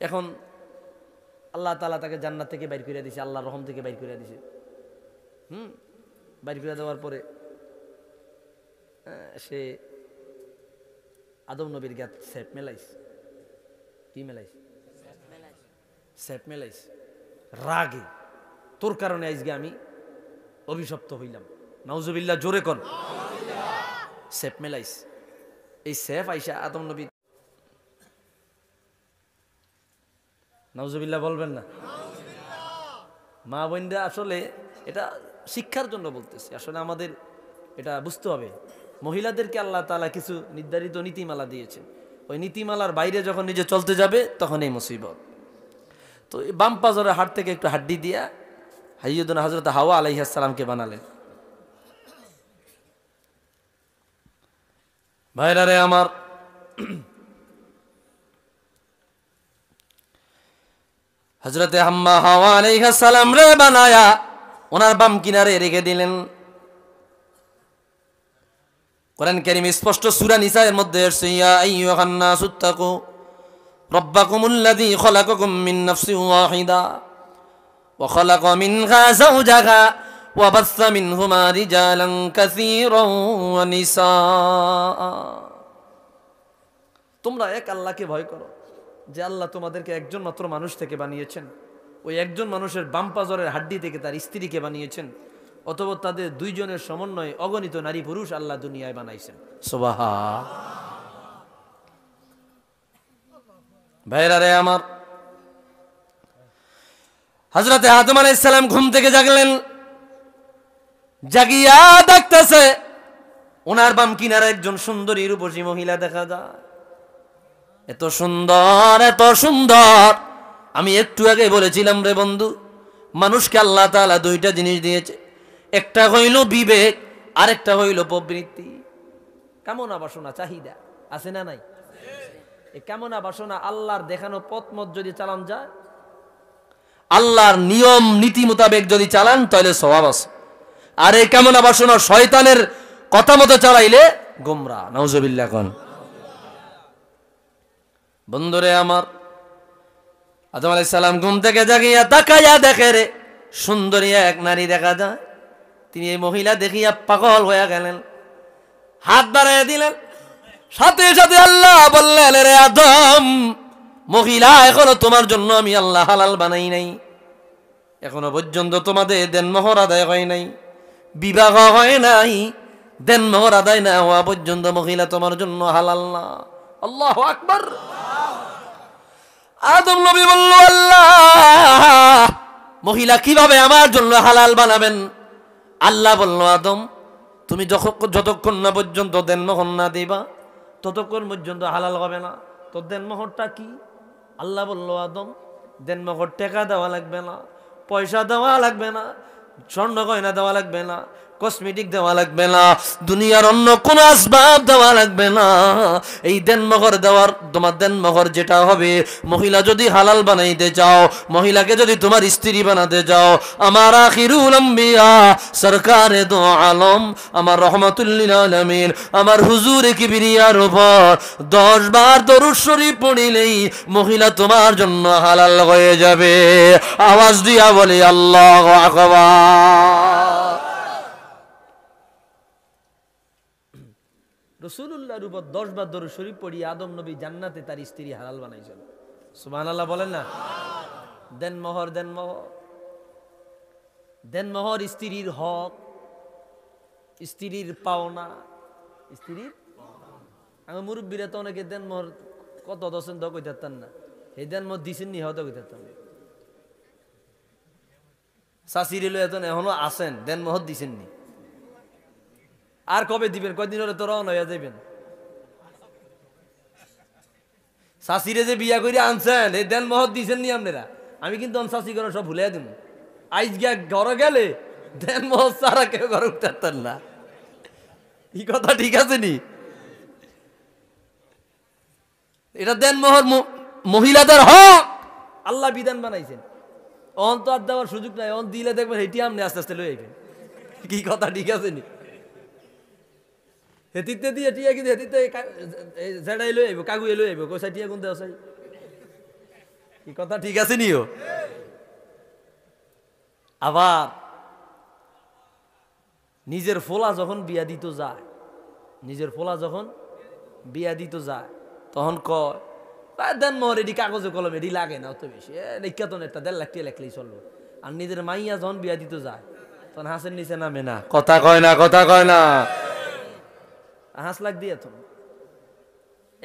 এখন আল্লাহ তাআলা তাকে জান্নাত থেকে বাইর করে দিয়েছে, আল্লাহর রহম থেকে বাইর করে দিয়েছে। বাইর করে দেওয়ার পরে সে আদম নবীর গাত সেপ মেলাইছে। কি মেলাইছে? সেপ মেলাইছে। রাগে, তোর কারণে আজকে আমি অভিশপ্ত হইলাম। নাউজুবিল্লাহ, জোরে কোন। সেফ মেলাইস। এই সেফ আইসা আদম নবী, নাউজুবিল্লাহ বলবেন না? মা বোনরা আসলে এটা শিক্ষার জন্য বলতেছি, আসলে আমাদের এটা বুঝতে হবে। মহিলাদেরকে আল্লাহ তাআলা কিছু নির্ধারিত নীতিমালা দিয়েছেন, ওই নীতিমালার বাইরে যখন নিজে চলতে যাবে তখন এই মুসিবত। তো এই বাম পাজরের হাড় থেকে একটু হাড্ডি দিয়া সাইয়্যিদুনা হযরত হাওয়া আলাইহিস সালামকে বানালেন। ভাইরা রে আমার, হযরতে হাওয়া আলাইহিস সালাম রে বানায়া ওনার বাম কিনারে রেখে দিলেন। কোরআন কারীম স্পষ্ট সূরা নিসার মধ্যে এসেছে, ইয়া আইয়ুহান নাসুত্তাকু রাব্বাকুমুল্লাযী খালাকাকুম মিন নাফসিন ওয়াহিদা ওয়া খালাকা মিনহা যাওজাহা ওয়া বাসসা মিনহুমা রিজালান কাসীরান ওয়া নিসা। তোমরা এক আল্লাহকে ভয় করো, যে আল্লাহ তোমাদেরকে একজন মাত্র মানুষ থেকে বানিয়েছেন, ওই একজন মানুষের বাম পাজরের হাড্ডি থেকে তার স্ত্রীকে বানিয়েছেন, অথবা তাদের দুইজনের সমন্বয়ে অগণিত নারী পুরুষ আল্লাহ দুনিয়ায় বানাইছেন। সুবহান। ভাইরা রে আমার, হযরতে আদম আলাইহিস সালাম ঘুম থেকে জাগলেন, জাগিয়া দেখতেছে ওনার বাম কিনারে একজন সুন্দরী রূপসী মহিলা দেখা যায়। এত সুন্দর, এত সুন্দর। আমি একটু আগে বলেছিলাম রে বন্ধু, মানুষকে আল্লাহ তাআলা দুইটা জিনিস দিয়েছে, একটা হইল বিবেক, আরেকটা হইল প্রবৃত্তি। কামনা বাসনা চাহিদা আছে না নাই? এই কামনা বাসনা আল্লাহর দেখানো পথ মত যদি চালান যায়, আল্লাহর নিয়ম নীতি মোতাবেক যদি চালান তাহলে সওয়াব আছে। আর এই কামনা বাসনা শয়তানের কথা মতো চালাইলে গোমরা। নাউজুবিল্লাহ কোন। বন্ধুরে আমার, আদম আলাইহিস সালাম ঘুম থেকে জাগিয়া তাকায়া দেখে রে সুন্দরী এক নারী দেখা যায়। তিনি এই মহিলা দেখিয়া পাগল হয়ে গেলেন, হাত বাড়াইয়া দিলেন। সাথে সাথে আল্লাহ বললেন, রে আদম, মহিলা এখনো তোমার জন্য আমি আল্লাহ হালাল বানাই নাই, এখনো পর্যন্ত তোমাদের দেনমোহর আদায় হয় নাই, বিবাহ হয় নাই, দেনমোহর আদায় না হওয়া পর্যন্ত মহিলা তোমার জন্য হালাল না। আল্লাহু আকবার। আদম নবী বলল, আল্লাহ, মহিলা কিভাবে আমার জন্য হালাল বানাবেন? আল্লাহ বলল, আদম, তুমি যতক্ষণ না পর্যন্ত দেনমোহর না দিবা ততক্ষণ পর্যন্ত হালাল হবে না। তো দেনমোহরটা কি? আল্লাহ বলল, আদম, দেনমোহর টাকা দেওয়া লাগবে না, পয়সা দেওয়া লাগবে না, স্বর্ণ গয়না দেওয়া লাগবে না, কসমেটিক দেওয়া লাগবে না, দুনিয়ার অন্য কোনো আসবাব দেওয়া লাগবে না। এই দেনমোহর দেওয়ার, তোমার দেনমোহর যেটা হবে, মহিলা যদি হালাল বানাইতে চাও, মহিলাকে যদি তোমার স্ত্রী বানাতে চাও, আমার আখিরুল আম্বিয়া সরকারে দো আলম, আমার রহমাতুল লিল আলামিন, আমার হুজুরে কিবরিয়ার উপর 10 বার দরুদ শরীফ পড়িলেই মহিলা তোমার জন্য হালাল হয়ে যাবে। আওয়াজ দিয়া বলি আল্লাহু আকবার। রাসূলুল্লাহর উপর 10 বার দরুদ শরীফ পড়ি আদম নবী জান্নাতে তার স্ত্রী হালাল বানাইছেন। সুবহানাল্লাহ বলেন না? দেনমোহর, দেনমোহর, দেনমোহর স্ত্রীর হক, স্ত্রীর পাওনা, স্ত্রীর। আমার মুরব্বীরা তো অনেকে দেনমোহর কত দছেন তো কইতে পারতেন না, এই দেনমোহর দিছেন নি হয়তো কইতে পারতেন না। শাশিরিল এখনো আছেন, দেনমোহর দিছেন নি, আর কবে দিবেন? কয়দিন হলে তো রওনা হয়ে যাবেন। শাশিরে যে বিয়া করে আনছেন, এই দেনমোহর দিছেন নি আপনারা? আমি কিন্তু শাশি করে সব ভুলে দিব। আইজ গিয়া ঘরে গেলে দেনমোহর ছাড়া কেউ ঘরে উঠতে পারতেন না। এই কথা ঠিক আছে নি? এটা দেনমোহর মহিলাদের হক, আল্লাহ বিধান বানাইছেন। অন তো আর দেওয়ার সুযোগ নাই, অন দিলে দেখবেন হেঁটে আপনি আস্তে আস্তে লয়ে আইবেন। কি কথা ঠিক আছে নি? হেতিতে দিয়ে টিয়া কিন্তু হেতিতে জেডাই লই আইব, কাগুয়ে লই আইব, কইসা টিয়া কোন দেওয়া চাই। কি কথা ঠিক আছে নিও? আবার নিজের ফোলা যখন বিয়া দিত যায়, নিজের ফোলা যখন বিয়া দিত যায়, তখন কয় দেনমোহর এডি কাগজে কলম এডি লাগে না অত বেশি, লেখা তো একটা 1.5 লাখ টাকা লেখলেই চলবে। আর নিজের মাইয়া যখন বিয়া দিত যায়, তখন হাসের নিচে নামে না। কথা কয় না, কথা কয় না। 5 লাখ দিয়ে তো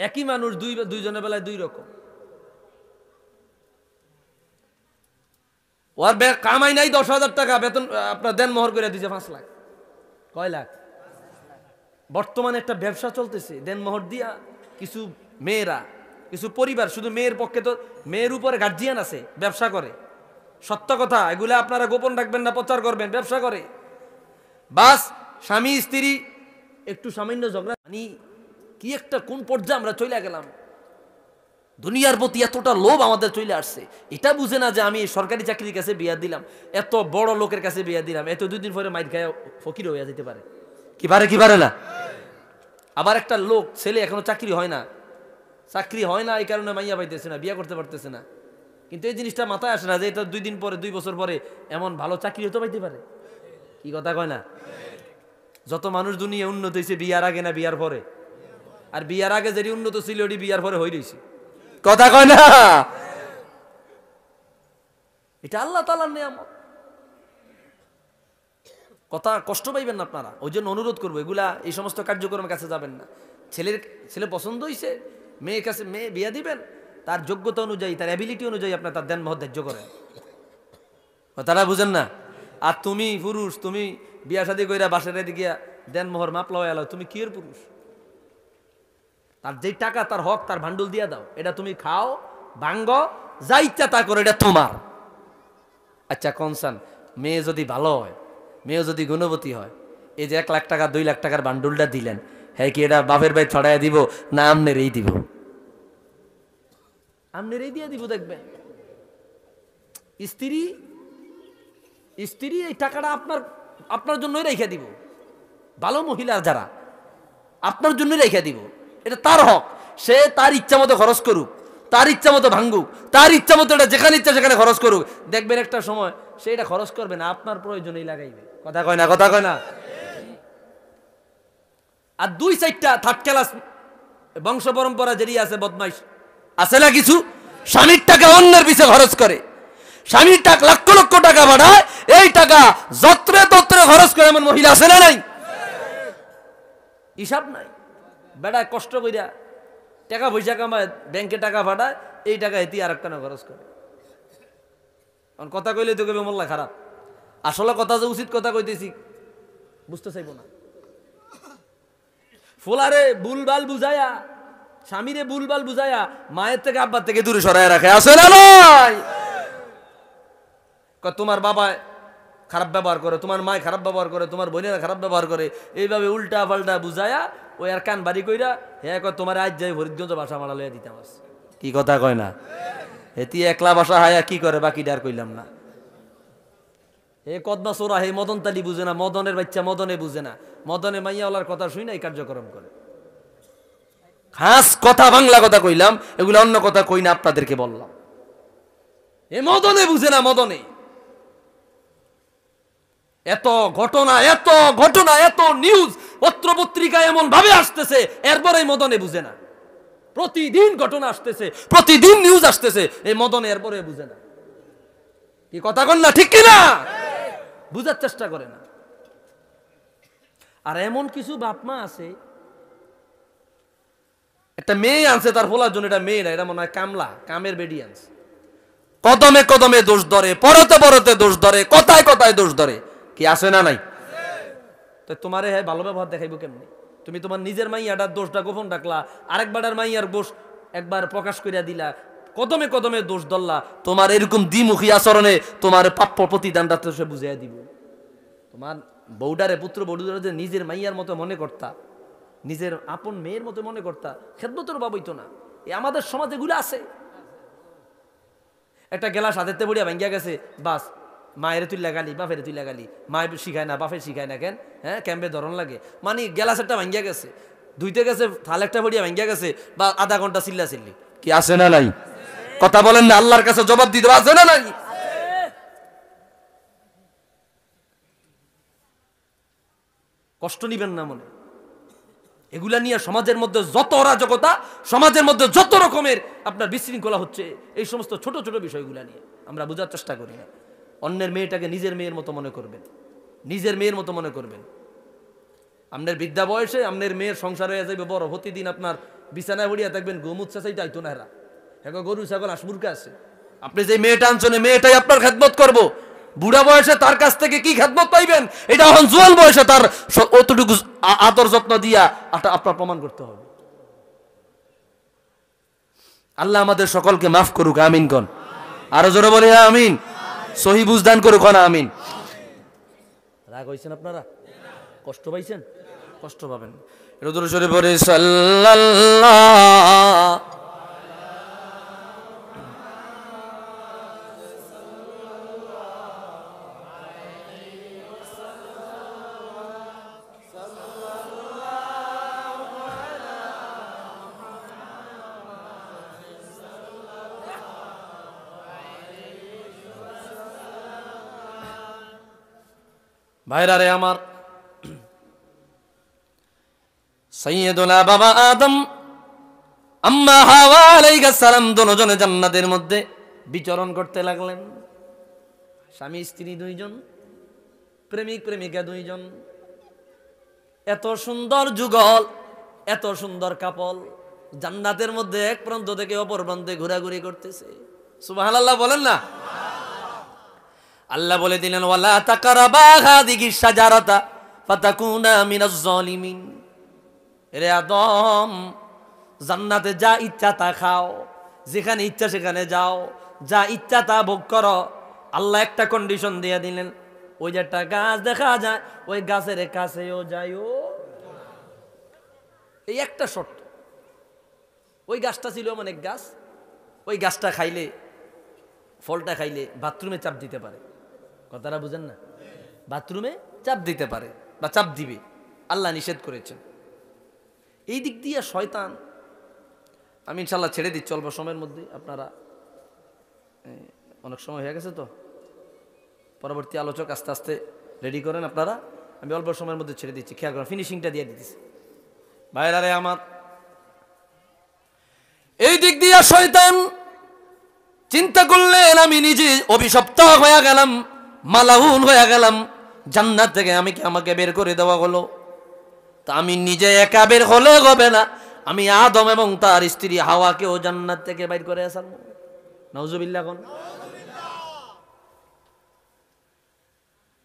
একই মানুষ দুইজনের বেলায় 2 রকম। ওর কামাই নাই 10,000 টাকা, বেতন আপনার দেন মোহর করে দিয়েছে 5 লাখ। কয় লাখ? বর্তমানে একটা ব্যবসা চলতেছে দেন মোহর দিয়া। কিছু মেয়েরা, কিছু পরিবার, শুধু মেয়ের পক্ষে তো, মেয়ের উপরে গার্জিয়ান আছে, ব্যবসা করে। সত্য কথা, এগুলা আপনারা গোপন রাখবেন না, প্রচার করবেন। ব্যবসা করে, বাস স্বামী স্ত্রী একটু সামান্য ঝগড়া, মানে কি একটা কোন পর্যায়ে আমরা চলে গেলাম। দুনিয়ার প্রতি এতটা লোভ আমাদের চলে আসছে, এটা বুঝে না যে আমি সরকারি চাকরির কাছে বিয়া দিলাম, এত বড় লোকের কাছে বিয়া দিলাম, এত 2 দিন পরে মাইর খায় ফকির হয়ে যেতে পারে। কি পারে? কি পারে না? আবার একটা লোক, ছেলে এখনো চাকরি হয় না, চাকরি হয় না এই কারণে মাইয়া পাইতেছে না, বিয়া করতে পারতেছে না। কিন্তু এই জিনিসটা মাথায় আসে না যে এটা 2 দিন পরে, 2 বছর পরে এমন ভালো চাকরি হতে পাইতে পারে। কি কথা কয় না? যত মানুষ দুনিয়া উন্নত হয়েছে বিয়ার আগে না বিয়ার পরে? আর বিয়ার আগে যেটি উন্নত ছিল ওটি বিয়ার পরে হয়ে রয়েছে। কথা কয় না? এটা আল্লাহ তাআলার নিয়ামত। কথা কষ্ট পাইবেন না আপনারা, ওই জন্য অনুরোধ করবো, এগুলা এই সমস্ত কার্যক্রমের কাছে যাবেন না। ছেলে পছন্দ হয়েছে, মেয়ের কাছে মেয়ে বিয়া দিবেন, তার যোগ্যতা অনুযায়ী, তার অ্যাবিলিটি অনুযায়ী আপনার তার দেন মোহর ধার্য করেন। তারা বুঝেন না? আর তুমি পুরুষ, তুমি বিয়া শাদী কইরা বাসার দিকে দেন মোহর মাপ লওয়া এলো, তুমি কি এর পুরুষ? তার যেই টাকা, তার হক, তার ভান্ডুল দিয়া দাও, এটা তুমি খাও, ভাঙ্গ, যা ইচ্ছা তা করো, এটা তোমার। আচ্ছা কনসান, মেয়ে যদি ভালো হয়, মেয়ে যদি গুণবতী হয়, এই যে 1 লাখ টাকা 2 লাখ টাকার বান্ডুলটা দিলেন, হ্যাঁ কি এটা বাপের ভাই ছড়াইয়া দিব না আমনেরই দিব? আমনেরই দিয়ে দিব। দেখবেন স্ত্রী এই টাকাটা আপনার জন্যই রেখে দিব। ভালো মহিলার যারা, আপনার জন্যই রেখে দিব, এটা তার হক। সে তার ইচ্ছা মতো খরচ করুক, তার ইচ্ছা মতো ভাঙ্গুক, তার ইচ্ছা মতো এটা যেখানে ইচ্ছা সেখানে খরচ করুক। দেখবেন একটা সময় সে এটা খরচ করবে না, আপনার প্রয়োজনেই লাগাইবে। কথা কয় না? কথা কয় না? আর 2-4টা থার্ড ক্লাস বংশ পরম্পরা যেই আছে, বদমাইশ আছে না কিছু, স্বামীর টাকা অন্যের পিছে খরচ করে, স্বামীর টাকা লক্ষ লক্ষ টাকা বাড়ায়, এই টাকা যত্রে তত্রে খরচ করে এমন মহিলা আছে না নাই? হিসাব নাই। বেড়া কষ্ট কইরা টাকা পয়সা কামায়, ব্যাংকে টাকা পাঠায়, এই টাকা এটি আর একটা খরচ করে। কথা কইলে তো কেবে মোল্লা খারাপ, আসলে কথা যে উচিত কথা কইতেছি বুঝতে চাইব না। ফোলারে বুলবাল বুঝায়া, স্বামীরে বুলবাল বুঝায়া মায়ের থেকে আব্বার থেকে দূরে সরায় রাখে, আছে না নাই? তোমার বাবা খারাপ ব্যবহার করে, তোমার মায় খারাপ ব্যবহার করে, তোমার বোনেরা খারাপ ব্যবহার করে, এইভাবে উল্টা পাল্টা বুঝায়া ওই আর কান বাড়ি কইরা হ্যাঁ কয় তোমার আজ যাই হরিদ্গঞ্জ বাসা মারা লইয়া দিতাম। কি কথা কয় না? এটি একলা বাসা হায়া কি করে, বাকি ডার কইলাম না। হে কদমা চোরা, হে মদন তালি বুঝে না, মদনের বাচ্চা মদনে বুঝে না, মদনে মাইয়াওয়ালার কথা শুই না এই কার্যক্রম করে। খাস কথা, বাংলা কথা কইলাম, এগুলো অন্য কথা কই না, আপনাদেরকে বললাম। এ মদনে বুঝে না, মদনে। এত ঘটনা, এত ঘটনা, এত নিউজ পত্র পত্রিকায় এমন ভাবে আসতেছে, এরপরে মদনে বুঝে না। প্রতিদিন ঘটনা আসতেছে, প্রতিদিন নিউজ আসতেছে, এই মদনে এরপরে বুঝে না। কি কথা কন না? ঠিক কিনা? বুঝার চেষ্টা করে না। আর এমন কিছু বাপ মা আছে, একটা মেয়ে আনছে তার ফোলার জন্য, এটা মেয়ে না, এটা মনে হয় কামলা, কামের বেডি আনছে। কদমে কদমে দোষ ধরে, পরতে পরতে দোষ ধরে, কথায় কথায় দোষ ধরে। কি আছে না নাই? তো তোমারে হ্যাঁ ভালো ব্যবহার দেখাইবো কেমনি? তুমি তোমার নিজের মাইয়াটার দোষটা গোপন রাখলা, আরেকবারের মাইয়ার দোষ একবার প্রকাশ করিয়া দিলা, কদমে কদমে দোষ ধরলা। তোমার এরকম দ্বিমুখী আচরণে তোমার প্রাপ্য প্রতিদানটা তো সে বুঝাইয়া দিব। তোমার বউডারে, পুত্র বউডারে যে নিজের মাইয়ার মতো মনে করতা, নিজের আপন মেয়ের মতো মনে করতা, খেদমতের অভাব হইতো না। এই আমাদের সমাজে এগুলো আছে। একটা গেলাস হাতেতে বড়িয়া ভাঙ্গিয়া গেছে, বাস মায়ের তুইলা গালি, বাপের তুইলা গালি, মায়ের শিখায় না, বাপের শিখায় না, কেন? হ্যাঁ ক্যাম্পে ধরন লাগে, মানে গেলাস একটা ভাঙ্গিয়া গেছে, ধুইতে গেছে, থাল একটা বড়িয়া ভাঙ্গিয়া গেছে, বা আধা ঘন্টা চিল্লা চিল্লি। কি আছে না নাই? কথা বলেন না, আল্লাহর কাছে জবাব দিতে আছে না নাই? কষ্ট নিবেন না মনে। এগুলা নিয়ে সমাজের মধ্যে যত অরাজকতা, সমাজের মধ্যে যত রকমের আপনার বিশৃঙ্খলা হচ্ছে, এই সমস্ত ছোট ছোট বিষয়গুলা নিয়ে আমরা বোঝার চেষ্টা করি না। অন্যের মেয়েটাকে নিজের মেয়ের মতো মনে করবেন, নিজের মেয়ের মতো মনে করবেন। আপনার বৃদ্ধা বয়সে আপনার মেয়ের সংসার হয়ে যাবে বড়, প্রতিদিন আপনার বিছানায় পড়িয়া থাকবেন, গোমুচ্ছা চাইতে আইতো না এরা, এখন গরু ছাগল হাঁস-মুরগি আছে। আপনি যে মেয়েটা আনছেন মেয়েটাই আপনার খেদমত করব। বুড়া বয়সে তার কাছ থেকে কি খেদমত পাইবেন, এটা এখন জোয়ান বয়সে তার অতটুকু আদর যত্ন দিয়া আপনার প্রমাণ করতে হবে। আল্লাহ আমাদের সকলকে মাফ করুক, আমিন কোন। আরো জোরে বলি আমিন। সহি বুঝদান করুক না, আমিন। রাগ হইছেন আপনারা, কষ্ট পাইছেন, কষ্ট পাবেন। এটা দরুদ শরীফ পড়ে সাল্লাল্লাহু ভাইরা রে আমার, সাইয়্যিদুনা বাবা আদম আম্মা হাওয়া আলাইহিস সালাম দুজনে জান্নাতের মধ্যে বিচরণ করতে লাগলেন। স্বামী স্ত্রী দুইজন, প্রেমিক প্রেমিকা দুইজন, এত সুন্দর যুগল, এত সুন্দর কাপল জান্নাতের মধ্যে এক প্রান্ত থেকে অপর প্রান্তে ঘোরাঘুরি করতেছে। সুবহানাল্লাহ বলেন না। আল্লাহ বলে দিলেন ওয়ালা তাকরাবা হাযিহিস শাজারাতা ফাতাকুনা মিনাজ জালিমিন। রে আদম, জান্নাতে যা ইচ্ছা তা খাও, যেখানে ইচ্ছা সেখানে যাও, যা ইচ্ছা তা ভোগ করো। আল্লাহ একটা কন্ডিশন দিয়ে দিলেন, ওই যে একটা গাছ দেখা যায় ওই গাছের কাছেও যাইও। এই একটা শর্ত। ওই গাছটা ছিল অনেক গাছ, ওই গাছটা খাইলে, ফলটা খাইলে বাথরুমে চাপ দিতে পারে। কথাটা বুঝেন না? বাথরুমে চাপ দিতে পারে বা চাপ দিবে, আল্লাহ নিষেধ করেছেন। এই দিক দিয়ে শয়তান, আমি ইনশাল্লাহ ছেড়ে দিচ্ছি অল্প সময়ের মধ্যে। আপনারা অনেক সময় হয়ে গেছে তো, পরবর্তী আলোচক আস্তে আস্তে রেডি করেন আপনারা। আমি অল্প সময়ের মধ্যে ছেড়ে দিচ্ছি, খেয়াল করেন, ফিনিশিংটা দিয়ে দিতেছি। ভাইরা রে আমার, এই দিক দিয়ে শয়তান চিন্তা করলেন আমি নিজে অভিশপ্ত হয়ে গেলাম, মালাউন হয়ে গেলাম, জান্নাত থেকে আমাকে বের করে দেওয়া হলো। তা আমি নিজে একা বের হলে হবে না, আমি আদম এবং তার স্ত্রী হাওয়াকেও জান্নাত থেকে বাইর করে আসাম। নাউজুবিল্লাহ কোন।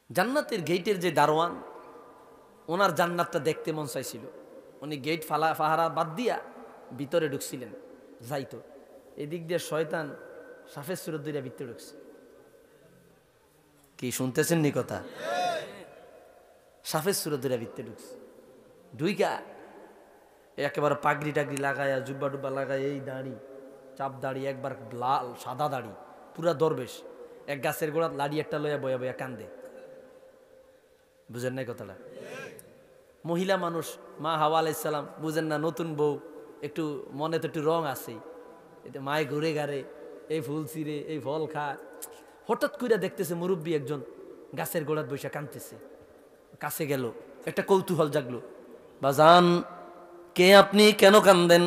জান্নাতের গেটের যে দারোয়ান, ওনার জান্নাতটা দেখতে মন চাইছিল। উনি গেট ফাহারা বাদ দিয়া ভিতরে ঢুকছিলেন, যাইতো। এদিক দিয়ে শয়তান সাফের সুরত দুইটা ভিতরে ঢুকছে। কি শুনতেছেন নি কথা? সাফের সুরত দুইটা ভিতরে ঢুকছে। ঢুইকা একেবারে পাগড়ি টাগড়ি লাগায়া, জুব্বা টুব্বা লাগায়, এই দাড়ি, চাপ দাড়ি, একবার লাল সাদা দাড়ি, পুরা দরবেশ, এক গাছের গোড়াত লাড়ি একটা লইয়া বয়া বয়া কান্দে। বুঝেন নাই কথাটা? মহিলা মানুষ, মা হাওয়া আলাইহিস সালাম, বুঝেন না, নতুন বউ, একটু মনে তো একটু রং আছে, এতে মায়ে ঘুরে গাড়ে, এই ফুল ছিঁড়ে, এই ফল খায়। হঠাৎ করে দেখতেছে মুরব্বী একজন গাছের গোড়াত বৈশা কাঁদতেছে। কাছে গেল, একটা কৌতূহল জাগলো, বাজান কে আপনি, কেন কান্দেন?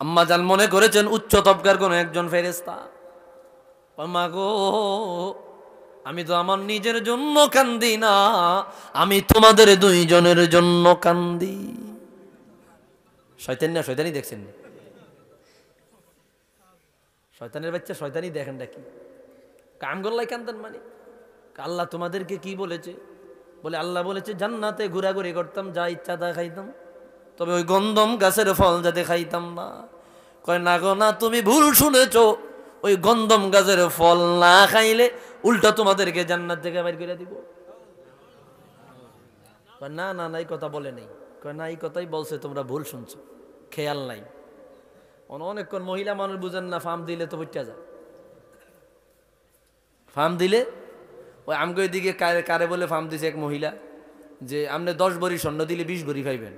আম্মা জান মনে করেছেন উচ্চ তবকার কোন একজন ফেরেশতা। মা গো, আমি তো আমার নিজের জন্য কান্দি না, আমি তোমাদের দুইজনের জন্য কান্দি। শয়তান না, শয়তানি দেখছেন? শয়তানের বাচ্চা শয়তানি দেখেন নাকি? কাম গল্লাই কান্দেন মানে? আল্লাহ তোমাদেরকে কি বলেছে? বলে আল্লাহ বলেছে জান্নাতে ঘোরাঘুরি করতাম, যা ইচ্ছা তা খাইতাম, তবে ওই গন্ধম গাছের ফল যাতে খাইতাম না। কয় না গো না, তুমি ভুল শুনেছ, ওই গন্ধম গাছের ফল না খাইলে উল্টা তোমাদেরকে জান্নাত থেকে বাইর করে দিব। না না না, এই কথা বলে নেই। কয় না, এই কথাই বলছে, তোমরা ভুল শুনছো, খেয়াল নাই। অনেকক্ষণ মহিলা মানুষ বুঝেন না, ফার্ম দিলে তো বইটা যায়। ফার্ম দিলে ওই আমগো দিকে কারে বলে ফার্ম দিছে এক মহিলা, যে আপনি 10 ভরি স্বর্ণ দিলে 20 ভরি পাইবেন।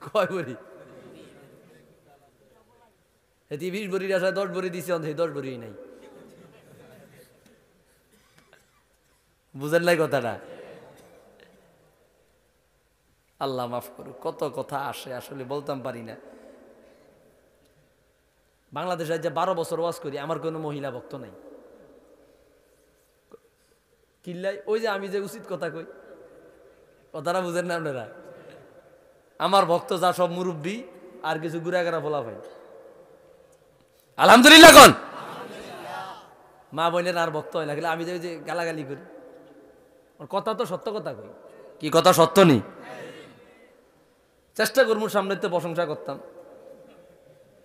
কয় ভরি? এটি 20 ভরির আশায় 10 ভরি দিছে, 10 ভরি নাই। বুঝেন নাই কথাটা? আল্লাহ মাফ করুক, কত কথা আসে আসলে বলতাম পারি না। বাংলাদেশে যে 12 বছর ওয়াজ করি, আমার কোনো মহিলা ভক্ত নাই। কিল্লাই ওই যে আমি যে উচিত কথা কই, কথাটা বুঝেন না আপনারা? আমার ভক্ত যা সব মুরব্বী আর কিছু গুড়াগাড়া ফোলা ভাই, আলহামদুলিল্লাহ কোন মা বোনের আর ভক্ত হয় না, গেলে আমি যে গালাগালি করি, কথা তো সত্য কথা কই। কি কথা সত্য নেই? চেষ্টা করবো সামনে তো প্রশংসা করতাম,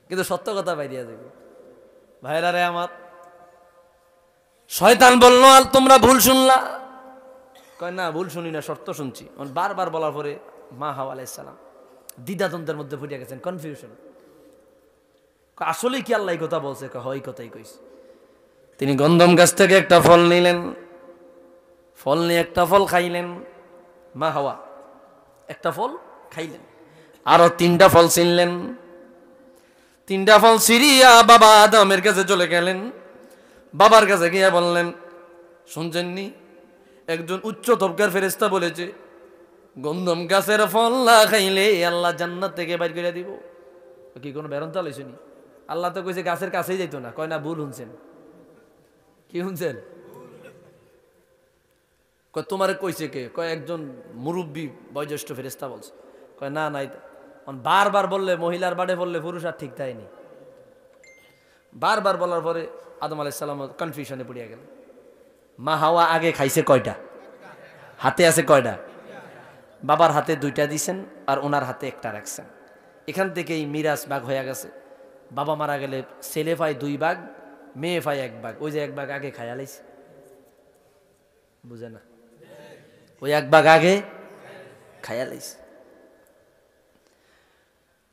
কিন্তু সত্য কথা বাইরিয়া যাবে। ভাইরা রে আমার, শয়তান বললো আর তোমরা ভুল শুনলা। কয় না ভুল শুনি না, সত্য শুনছি। বারবার বলার পরে মা হাওয়া আলাইহিস সালাম দ্বিধাদ্বন্দ্বের মধ্যে পড়ে গেছেন, কনফিউশন। আসলেই কি আল্লাহ এই কথা বলছে? হয় কথাই কইছে। তিনি গন্ধম গাছ থেকে একটা ফল নিলেন, ফল নিয়ে একটা ফল খাইলেন। মা হাওয়া একটা ফল খাইলেন, আরো 3টা ফল ছিনলেন। 3টা ফল ছিঁড়িয়া বাবা আদমের কাছে চলে গেলেন। বাবার কাছে গিয়ে বললেন, শুনছেননি একজন উচ্চ তবকার ফেরেশতা বলেছে গন্ধম গাছের ফল না খাইলে আল্লাহ জান্নাত থেকে বাইর করে দিব। কি কোনো বেরন্তা লইছনি? আল্লাহ তো কইছে গাছের কাছেই যাইতো না। কয় না ভুল শুনছেন। কি শুনছেন? কয় তোমার কইছে কে? কয় একজন মুরব্বী বয়োজ্যেষ্ঠ ফেরেশতা বলছে। কয় না নাই, বারবার বললে মহিলার বাড়ে বললে পুরুষ আর ঠিক তাইনি। বারবার বলার পরে আদম আলাইহিস সালাম কনফিউশনে পড়িয়া গেল। মা হাওয়া আগে খাইছে কয়টা? হাতে আছে কয়টা? বাবার হাতে 2টা দিছেন আর ওনার হাতে একটা রাখছেন। এখান থেকেই মিরাজ ভাগ হয়ে গেছে। বাবা মারা গেলে ছেলে পায় 2 ভাগ, মেয়ে পায় 1 ভাগ। ওই যে 1 ভাগ আগে খাইয়া লাইছে, বুঝে না? ওই 1 ভাগ আগে খাইয়া লাইছে।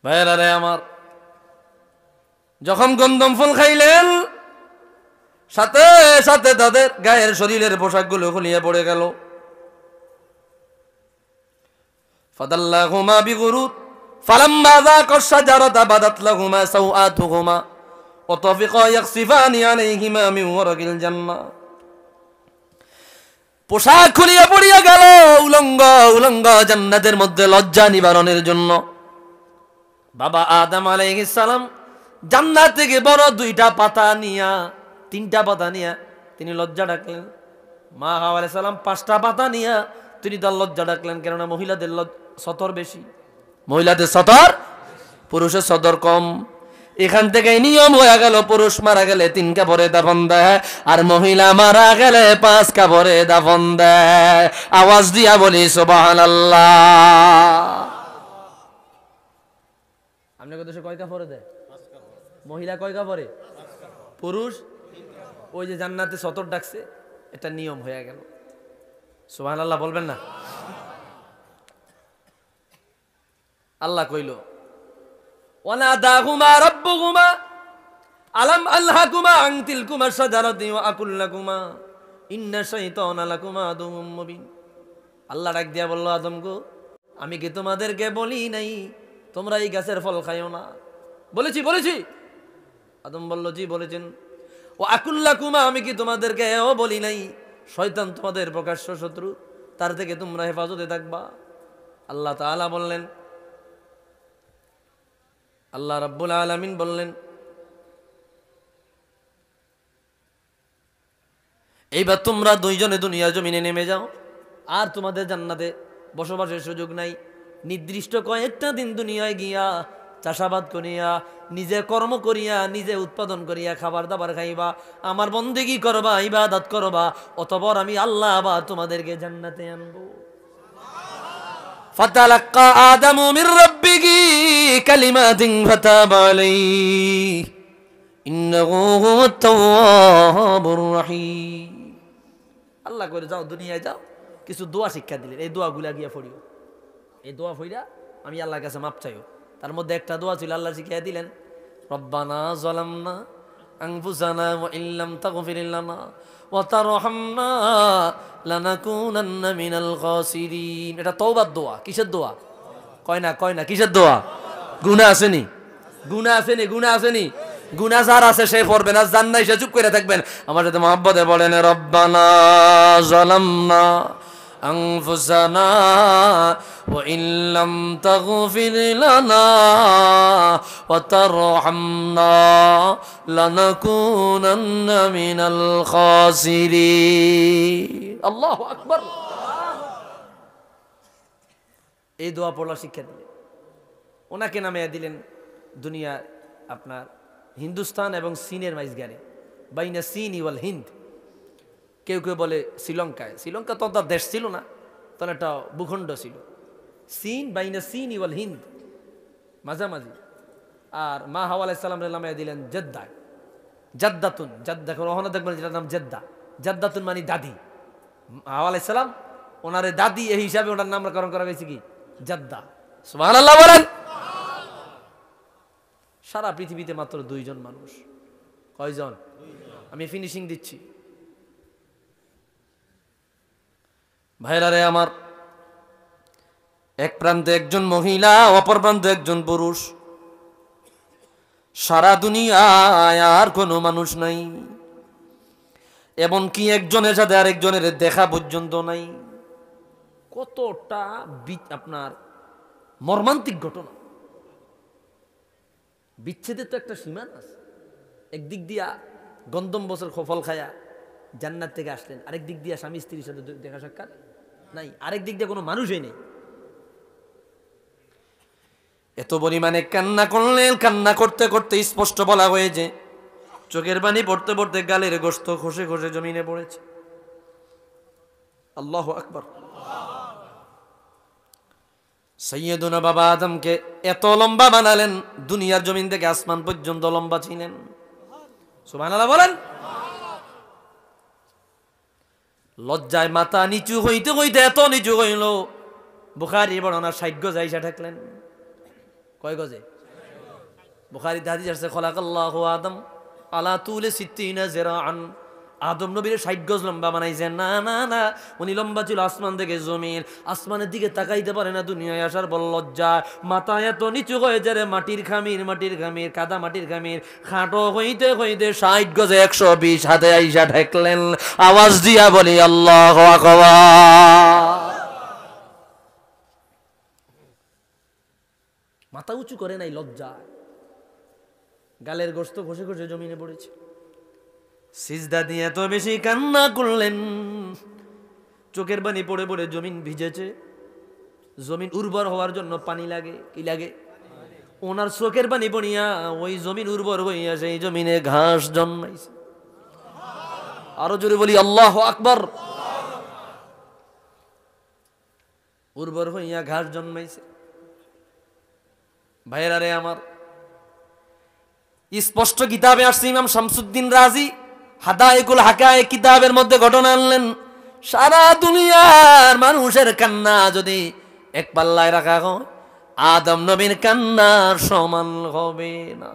ভাইরা রে আমার, যখন গন্ধম ফল খাইলেন সাথে সাথে তাদের গায়ের শরীরের পোশাকগুলো খুলিয়ে পড়ে গেল। ফাদাল্লাহুমা বিগুরুর ফালাম্মা যাকা আশ-শাজারাতা বাদাত লাহুমা সাওআতুহুমা ওয়া তাফিকা ইয়াখসিফানি আলাইহিমা মিন ওয়ারাকিল জান্নাহ। পোশাক খুলিয়ে পড়িয়া গেল উলঙ্গ উলঙ্গ জান্নাতের মধ্যে লজ্জা নিবারণের জন্য। বাবা আদম আলাইহিস সালাম জান্নাত থেকে বড় 2টা পাতা নিয়া 3টা পাতা নিয়া তিনি লজ্জা ডাকলেন। মা হাওয়া আলাইহিস সালাম 5টা পাতা নিয়া তিনি তার লজ্জা ডাকলেন, কেননা মহিলাদের সতর বেশি, মহিলাদের সতর, পুরুষের সতর কম। এখান থেকে নিয়ম হয়ে গেল পুরুষ মারা গেলে 3 কাপড়ে দাফন দেয়, আর মহিলা মারা গেলে 5 কাপড়ে দাফন দেয়। আওয়াজ দিয়া বলি সুবহানাল্লাহ। আপনাদের দেশে কয় কাপড়ে দেয়? মহিলা কয় কাপড়ে? পুরুষ ওই যে জান্নাতে সতর ডাকছে, এটা নিয়ম হয়ে গেল। সুবহানাল্লাহ বলবেন না? আল্লাহ কইল ওয়ানাদাহুমা রাব্বুহুমা আলাম আলহাকুমা আন তিলকুমা শাজারাতি ওয়া আকুল লাকুমা ইন্না শাইতানা লাকুমা আদুউম মুবিন। আল্লাহ ডাক দিয়া বলল, আদম গো, আমি কি তোমাদেরকে বলি নাই তোমরা এই গাছের ফল খাইও না? বলেছি বলেছি। আদম বলল, জি বলেছেন। ও আকুল লাকুমা, আমি কি তোমাদেরকে এও বলি নাই শয়তান তোমাদের প্রকাশ্য শত্রু, তার থেকে তোমরা হেফাজতে থাকবা? আল্লাহ তাআলা বললেন, আল্লাহ রাব্বুল আলামিন বললেন, এইবার তোমরা 2 জনে দুনিয়ার জমিনে নেমে যাও, আর তোমাদের জান্নাতে বসবাসের সুযোগ নাই। নির্দিষ্ট কয়েকটা দিন দুনিয়ায় গিয়া চাষাবাদ করিয়া নিজে কর্ম করিয়া নিজে উৎপাদন করিয়া খাবার দাবার খাইবা, আমার বন্দেগী করবা, ইবাদত করবা, অতঃপর আমি আল্লাহ আবার তোমাদেরকে জান্নাতে আনবো। ফাতালাক্কা আদামু মির রাব্বিহি কালিমাতিন ফাতাবা আলাইহি ইন্নাহু হুয়াত তাওয়াবুর রহিম। আল্লাহ করে যাও দুনিয়ায় যাও, কিছু দোয়া শিক্ষা দিলেন, এই দোয়াগুলা গিয়া পড়িও। এই দোয়া পড়িয়া আমি আল্লাহর কাছে মাপ চাইও। তার মধ্যে একটা দোয়া ছিল, আল্লাহ শিখিয়ে দিলেন, রব্বানা যালামনা আনফুসানা ওয়া ইল্লাম তাগফির লানা ওয়া তারহামনা লানাকুনান্না মিনাল খাসিরিন। এটা তওবার দোয়া। কিসের দোয়া? কয় না কিসের দোয়া? গুনাহ আসেনি, গুনাহ আসেনি, গুনাহ আসেনি। গুনাহ যার আছে সে পড়বে না, জান নাই সে চুপ করে থাকবেন। আমার সাথে মহব্বতে বলেন, রব্বানা যালামনা أنفسنا وإن لم تغفر لنا وترحمنا لنكونن من الخاسرين الله أكبر এই দোয়া পড়লা শিক্ষা দিলেন ওনাকে নামিয়ে দিলেন দুনিয়া আপনার হিন্দুস্তান এবং চীনের মাঝখানে বাইনা চীন ওয়াল হিন্দ কেউ কেউ বলে শ্রীলঙ্কায় শ্রীলঙ্কা তো তার দেশ ছিল না তখন একটা ভূখণ্ড ছিল চীন বাইনা চীন ওয়াল হিন্দ মাঝামাঝি আর মা হাওয়া আলাইহিস সালাম নামিয়ে দিলেন জেদ্দা জাদ্দাতুন জাদ্দা ওখানে দেখবেন যেটার নাম জেদ্দা জাদ্দাতুন মানে দাদি হাওয়া আলাইহিস সালাম ওনার দাদি এই হিসাবে ওনার নামকরণ করা হয়েছে কি জাদ্দা সুবহানাল্লাহ বলেন সারা পৃথিবীতে মাত্র 2 জন মানুষ কয়জন আমি ফিনিশিং দিচ্ছি ভাইরা রে আমার এক প্রান্তে একজন মহিলা অপর প্রান্তে একজন পুরুষ সারা দুনিয়ায় আর কোনো মানুষ নাই এমনকি একজনের সাথে আরেকজনের দেখা পর্যন্ত নাই কতটা আপনার মর্মান্তিক ঘটনা বিচ্ছেদের তো একটা সীমা আছে একদিক দিয়া গন্ধম বছর ফল খায়া জান্নাত থেকে আসলেন আরেক দিক দিয়া স্বামী স্ত্রীর সাথে দেখা সাক্ষাৎ নাই আরেক দিক দিয়ে কোনো মানুষই নেই এত পরিমাণে কান্না করলেন কান্না করতে করতে স্পষ্ট বলা হয়েছে চোখের পানি পড়তে পড়তে গালের গোশত খসে খসে জমিনে পড়েছে আল্লাহু আকবার সৈয়দুনা বাবা আদমকে এত লম্বা বানালেন দুনিয়ার জমিন থেকে আসমান পর্যন্ত লম্বা ছিলেন সুবহানাল্লাহ বলেন লজ্জায় মাথা নিচু হইতে হইতে এত নিচু হইল বুখারী বর্ণনা 60 গজ আইসা ঠেকলেন কয় গজে বুখারীতে হাদিস আছে খলাকাল্লাহু আদম আলা তুলে 60 জিরাআন আদম নবীর 60 গজ লম্বা বানাইছেন না না না উনি লম্বা ছিল আসমান থেকে জমিন আসমানের দিকে তাকাইতে পারে না দুনিয়ায় আসার বল লজ্জা মাথা এত নিচু হয়ে যায় মাটির খামির কাদা মাটির খামির খাটো হইতে হইতে 60 গজে 120 হাতে আইসা ঠেকলেন আওয়াজ দিয়া বলি আল্লাহু আকবার মাথা উঁচু করে নাই লজ্জা গালের গোশত খসে খসে জমিনে পড়েছে সিজদা দিয়ে এত বেশি কান্না করলেন চোখের পানি পড়ে পড়ে জমিন ভিজেছে জমিন উর্বর হওয়ার জন্য পানি লাগে কি লাগে ওনার চোখের পানি পড়িয়া ওই জমিন উর্বর হইয়া সেই জমিনে ঘাস জন্মাইছে আরো জোরে বলি আল্লাহু আকবার উর্বর হইয়া ঘাস জন্মাইছে ভাইরা রে আমার স্পষ্ট কিতাবে আসছে ইমাম শামসুদ্দিন রাজি হাদায়েকুল হাকায়েক কিতাবের মধ্যে ঘটনা আনলেন সারা দুনিয়ার মানুষের কান্না যদি এক পাল্লায় রাখা হয় আদম নবীর কান্নার সমান হবে না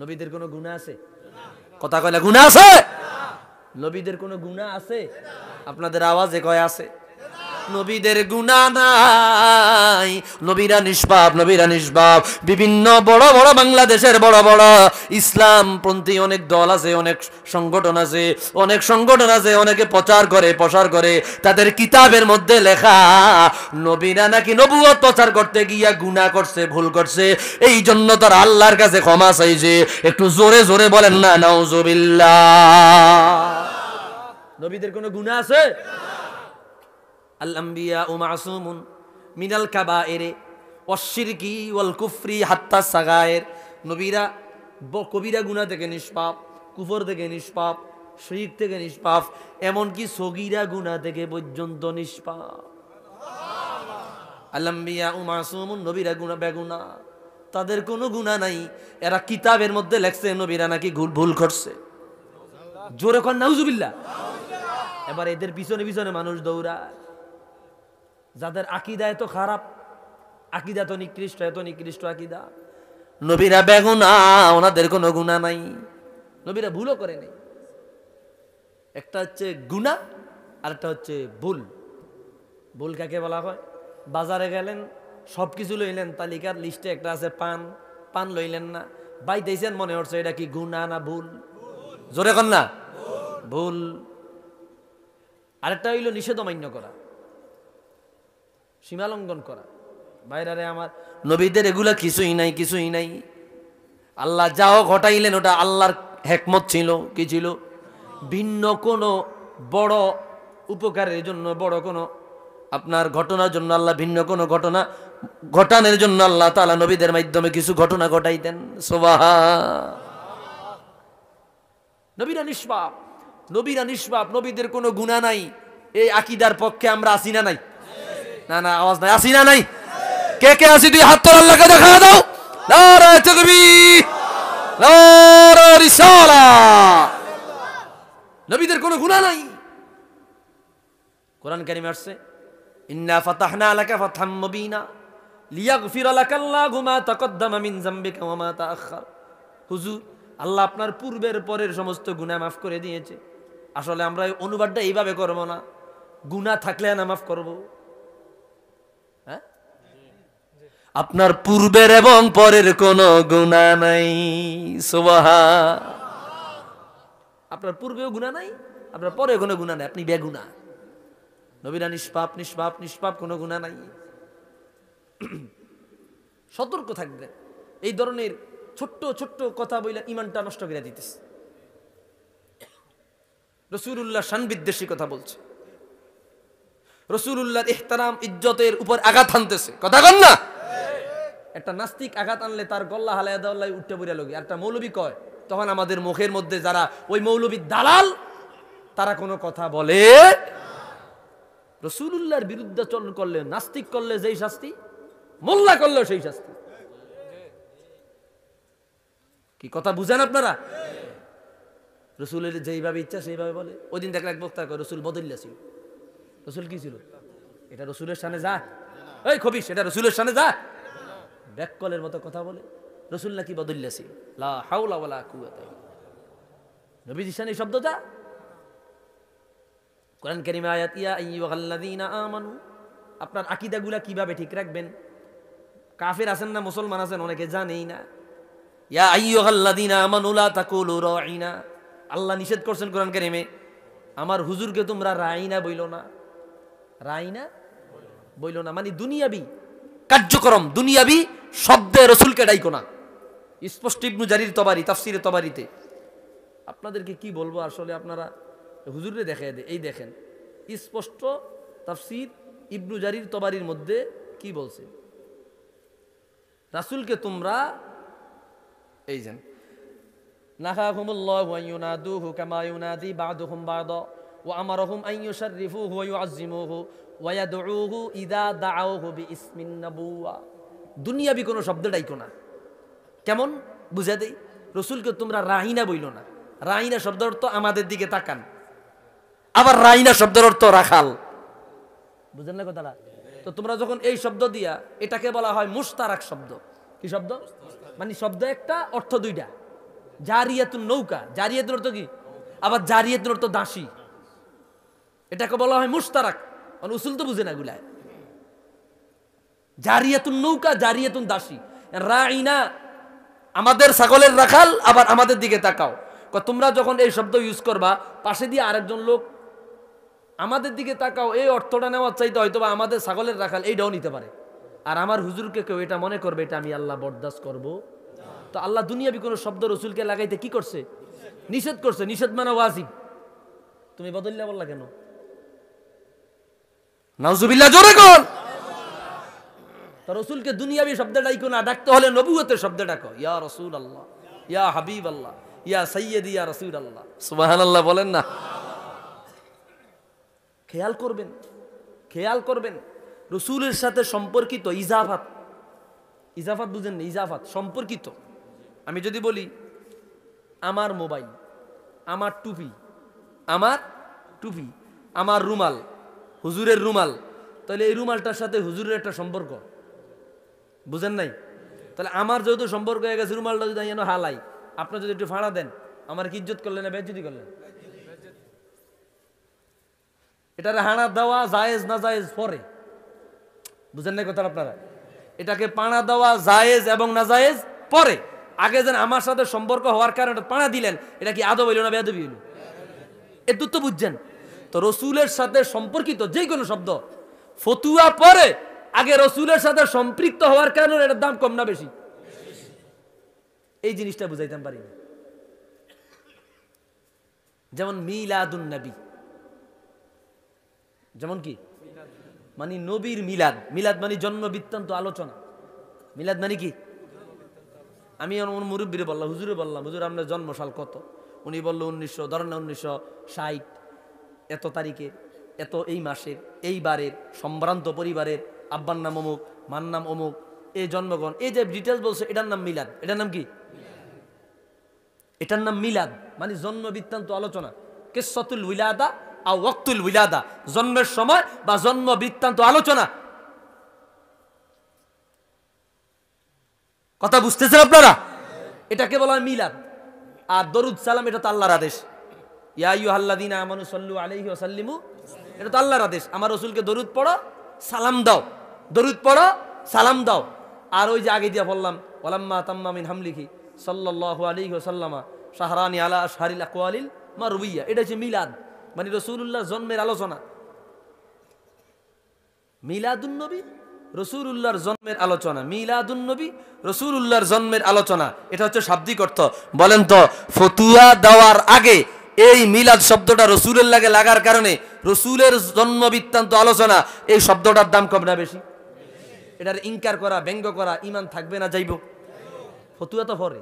নবীদের কোনো গুনাহ আছে কথা কইলা গুনাহ আছে নবীদের কোনো গুনাহ আছে আপনাদের আওয়াজে কয় আছে নবীদের গুনাহ নাই নবীরা নিষ্পাপ বিভিন্ন বড় বড় বাংলাদেশের বড় বড় ইসলামপন্থী অনেক দল আছে অনেক সংগঠন আছে অনেকে প্রচার করে তাদের কিতাবের মধ্যে লেখা নবীরা নাকি নবুয়ত প্রচার করতে গিয়া গুনাহ করছে ভুল করছে এই জন্য তারা আল্লাহর কাছে ক্ষমা চাইছে একটু জোরে জোরে বলেন না নাউজুবিল্লাহ নবীদের কোনো গুনাহ আছে আল-আম্বিয়া মাসুমুন মিনাল কাবায়ের ওয়াশ-শিরকি ওয়াল কুফরি হাত্তা সাগায়ের নবীরা কবিরা গুনাহ থেকে নিষ্পাপ কুফর থেকে নিষ্পাপ শিরক থেকে নিষ্পাপ এমনকি সগীরা গুনাহ থেকে পর্যন্ত নিষ্পাপ আল-আম্বিয়া মাসুমুন নবীরা গুনাহ বেগুনাহ তাদের কোনো গুনাহ নাই এরা কিতাবের মধ্যে লেখছে নবীরা নাকি ভুল করছে জোরে কোন নাউজুবিল্লাহ এবার এদের পিছনে পিছনে মানুষ দৌড়ায় যাদের আকীদা এত খারাপ আকীদা তো নিকৃষ্ট এত নিকৃষ্ট আকীদা নবীরা বেগুনাহ ওনাদের কোনো গুনাহ নাই নবীরা ভুলও করে নাই একটা হচ্ছে গুনাহ আর একটা হচ্ছে ভুল কাকে বলা হয় বাজারে গেলেন সবকিছু লইলেন তালিকার লিস্টে একটা আছে পান লইলেন না বাইতেছেন মনে হচ্ছে এটা কি গুনাহ না ভুল জোরে কোন না ভুল আরেকটা হইল নিষেধ অমান্য করা, সীমালঙ্ঘন করা। বাইরে আমার নবীদের এগুলা কিছুই নাই, কিছুই নাই। আল্লাহ যাও ঘটাইলেন ওটা আল্লাহর হিকমত ছিল। কি ছিল? ভিন্ন কোনো বড় উপকারের জন্য, বড় কোনো আপনার ঘটনার জন্য আল্লাহ ভিন্ন কোনো ঘটনা ঘটানোর জন্য আল্লাহ তাআলা নবীদের মাধ্যমে কিছু ঘটনা ঘটাইতেন। সুবহান। নবীরা নিষ্পাপ, নবীরা নিষ্পাপ, নবীদের কোনো গুনাহ নাই। এই আকীদার পক্ষে আমরা আসি না নাই? না না, আওয়াজ নাই, আসি না নাই? কে কে আসি তুই হাত তোল, আল্লাহকে দেখা দাও। নারে তাকবীর, নারে রিসালাত। নবীদের কোনো গুনাহ নাই। কোরআন কারীমে আসছে ইন্না ফাতাহনা লাকা ফাতহাম মুবিনা লিয়াগফিরা লাকাল্লাহু মা তাকদ্দামা মিন যামবিকা ওয়া মা তাআখার। হুজুর, আল্লাহ আপনার পূর্বের পরের সমস্ত গুনাহ মাফ করে দিয়েছে। আসলে আমরা এই অনুবাদটা এইভাবে করব না, গুনাহ থাকলে না মাফ করব। হ্যাঁ, আপনার পূর্বের এবং পরের কোনো গুনাহ নাই। সুবহান। আপনার পূর্বেও গুনাহ নাই, আপনার পরে কোনো গুনাহ নাই, আপনি বেগুনাহ। নবীরা নিষ্পাপ, নিষ্পাপ, নিষ্পাপ, কোনো গুনাহ নাই। সতর্ক থাকবেন। এই ধরনের ছোট্ট ছোট্ট কথা বইলা ইমানটা নষ্ট করে দিতেছে। রাসূলুল্লাহ শান বিদ্বেষী কথা বলছে, রাসূলুল্লাহর ইহতারাম ইজ্জতের উপর আঘাত হানতেছে। কথা কন না? একটা নাস্তিক আঘাত আনলে তার গল্লা হালায়া দেওয়াল্লাই উঠতে পড়ে লোক। একটা মৌলবী কয়, তখন আমাদের মুখের মধ্যে যারা ওই মৌলবীর দালাল তারা কোনো কথা বলে। রাসূলুল্লাহর বিরুদ্ধাচরণ করলে, নাস্তিক করলে যেই শাস্তি, মোল্লা করলে সেই শাস্তি। কি কথা বুঝেন আপনারা? রসুলের যেইভাবে ইচ্ছা সেইভাবে বলে। ওই দিন দেখলে এক বক্তা কয় রসুল বদল্লা ছিল। রসুল কি ছিল? এটা রসুলের সামনে যা, এই খবিস, এটা রসুলের সামনে যা, ব্যাককলের মতো কথা বলে। রসুল নাকি বদল্লা ছিল। লা হাওলা ওয়ালা কুওয়াতা ইল্লা বিল্লাহ। নবীজির সামনে শব্দ যা। কোরআন কারীমে আয়াত ইয়া আইয়ুহাল্লাযীনা আমানু, আপনার আকীদাগুলা কিভাবে ঠিক রাখবেন? কাফের আছেন না মুসলমান আছেন, অনেকে জানেই না। ইয়া আইয়ুহাল্লাযীনা আমানু লা তাকুলু রাঈনা, আল্লাহ নিষেধ করছেন কোরআন কারীমে, আমার হুজুরকে তোমরা রাঈনা বইলো না। রাঈনা বইলো না মানে দুনিয়াবি কার্যক্রম, দুনিয়াবি শব্দে রাসূলকে ডাইকো না। স্পষ্ট ইবনু জারির তবারি, তাফসিরে তবারিতে। আপনাদেরকে কি বলবো আসলে, আপনারা হুজুরে দেখায় দে। এই দেখেন স্পষ্ট তাফসির ইবনু জারির তবারির মধ্যে কি বলছে, রাসূলকে তোমরা এই যেন নাহাহুমুল্লাহু আন ইউনাদুহু কামা ইউনাদি বা'দুহুম বা'দা ওয়া আমারহুম আন ইউশাররিফুহু ওয়া ইউআযজিমুহু ওয়া ইয়াদউহু ইযা দাআউহু বিইসমিন নাবুওয়া। দুনিয়াবি কোনো শব্দ ডাইকো না। কেমন বুঝা দেই? রাসূলকে তোমরা রাইনা বইলো না। রাইনা শব্দের অর্থ আমাদের দিকে তাকান, আবার রাইনা শব্দের অর্থ রাখাল। বুঝেন না কথাটা? তো তোমরা যখন এই শব্দ দিয়া, এটাকে বলা হয় মুশতারাক শব্দ। কি শব্দ? মানে শব্দ একটা, অর্থ দুইটা। জারিয়াতুন নৌকা, জারিয়াতুর অর্থ কি? আবার জারিয়াতুর অর্থ দাসী। এটাকে বলা হয় মুশতারাক। মানে উসুল তো বুঝে না এগুলা। জারিয়াতুন নৌকা, জারিয়াতুন দাসী। রাইনা আমাদের ছাগলের রাখাল, আবার আমাদের দিকে তাকাও। তোমরা যখন এই শব্দ ইউজ করবা, পাশে দিয়ে আরেকজন লোক আমাদের দিকে তাকাও, এই অর্থটা নেওয়ার চাইতে হয়তো বা আমাদের ছাগলের রাখাল এইটাও নিতে পারে। আর আমার হুজুরকে কেউ এটা মনে করবে এটা আমি আল্লাহ বরদাস্ত করব। তো আল্লাহ দুনিয়াবি কোনো শব্দ রসুলকে লাগাইতে কি করছে? নিষেধ করছে। নিষেধ মানে ওয়াজিব। তুমি বদল্লা বললা কেন? নাউজুবিল্লাহ, জোরে কর। তো রসুলকে দুনিয়াবি শব্দ ডাইকো না, ডাকতে হলে নবুয়তের শব্দ ডাকো। ইয়া রাসূলুল্লাহ, ইয়া হাবিবাল্লাহ, ইয়া সাইয়্যিদি, ইয়া রাসূলুল্লাহ। সুবহানাল্লাহ বলেন না? খেয়াল করবেন, খেয়াল করবেন। রসুলের সাথে সম্পর্কিত ইজাফাত, ইজাফাত বুঝেন না? ইজাফাত সম্পর্কিত। আমি যদি বলি আমার মোবাইল, আমার টুপি, আমার টুপি, আমার রুমাল, হুজুরের রুমাল, তাহলে এই রুমালটার সাথে হুজুরের একটা সম্পর্ক। বুঝেন নাই? তাহলে আমার যেহেতু সম্পর্ক হয়ে গেছে, রুমালটা যদি যেন হালাই, আপনি যদি একটু ফাড়া দেন, আমার কি ইজ্জত করলেন না বেজ্জতি করলেন? এটার হানা দেওয়া জায়েজ না জায়েজ পরে। বুঝেন নাই কথা আপনারা? এটাকে পানা দেওয়া জায়েজ এবং না জায়েজ পরে। আগে যেন আমার সাথে সম্পর্ক হওয়ার কারণে পানা দিলেন, এটা কি আদব হইল না বেয়াদবি হইল? এত তো বুঝছেন। তো রসুলের সাথে সম্পর্কিত যে কোনো শব্দ ফতুয়া পরে আগে রসুলের সাথে সম্পৃক্ত হওয়ার কারণে এটার দাম কম না বেশি? এই জিনিসটা বুঝাইতাম পারি না। যেমন মিলাদুন নবী, যেমন কি মানে নবীর মিলাদ। মিলাদ মানে জন্ম বৃত্তান্ত আলোচনা। মিলাদ মানে কি? আমি আমার মুরব্বীরে বললাম, হুজুরে বললাম, হুজুর আপনার জন্মসাল কত? উনি বললো 1900, ধরেন না 1960, এত তারিখের, এত এই মাসের, এই বারের, সম্ভ্রান্ত পরিবারের, আব্বার নাম অমুক, মার নাম অমুক, এই জন্মগ্রহণ, এই যে ডিটেলস বলছে, এটার নাম মিলাদ। এটার নাম কি? এটার নাম মিলাদ, মানে জন্ম বৃত্তান্ত আলোচনা। কিসসাতুল উলাদা আও ওয়াক্তুল উলাদা, জন্মের সময় বা জন্ম বৃত্তান্ত আলোচনা। কথা বুঝতেছেন আপনারা? এটাকে বলা হয় মিলাদ। আর দরুদ সালাম এটা তো আল্লাহর আদেশ। ইয়া আইয়ুহাল্লাযীনা আমানু সাল্লু আলাইহি ওয়া সাল্লিমু, এটা তো আল্লাহর আদেশ। আমার রাসূলকে দরুদ পড়ো, সালাম দাও, দরুদ পড়ো, সালাম দাও। আর ওই যে আগে দিয়া বললাম, ওয়ালাম্মা তাম্মা মিন হামলিহি সাল্লাল্লাহু আলাইহি ওয়া সাল্লামা শাহরানি আলা আশহারিল আকওয়ালিল মারউইয়া, এটা হচ্ছে মিলাদ, মানে রাসূলুল্লাহর জন্মের আলোচনা। মিলাদুন নবী রাসূলুল্লাহর জন্মের আলোচনা, মিলাদুন নবী রাসূলুল্লাহর জন্মের আলোচনা, এটা হচ্ছে শাব্দিক অর্থ। বলেন তো ফতুয়া দেওয়ার আগে এই মিলাদ শব্দটা রাসূলের লাগে লাগার কারণে রাসূলের জন্ম বৃত্তান্ত আলোচনা, এই শব্দটার দাম কম না বেশি? এটার ইনকার করা, ব্যঙ্গ করা ঈমান থাকবে না যাইব? ফতুয়া তো পরে,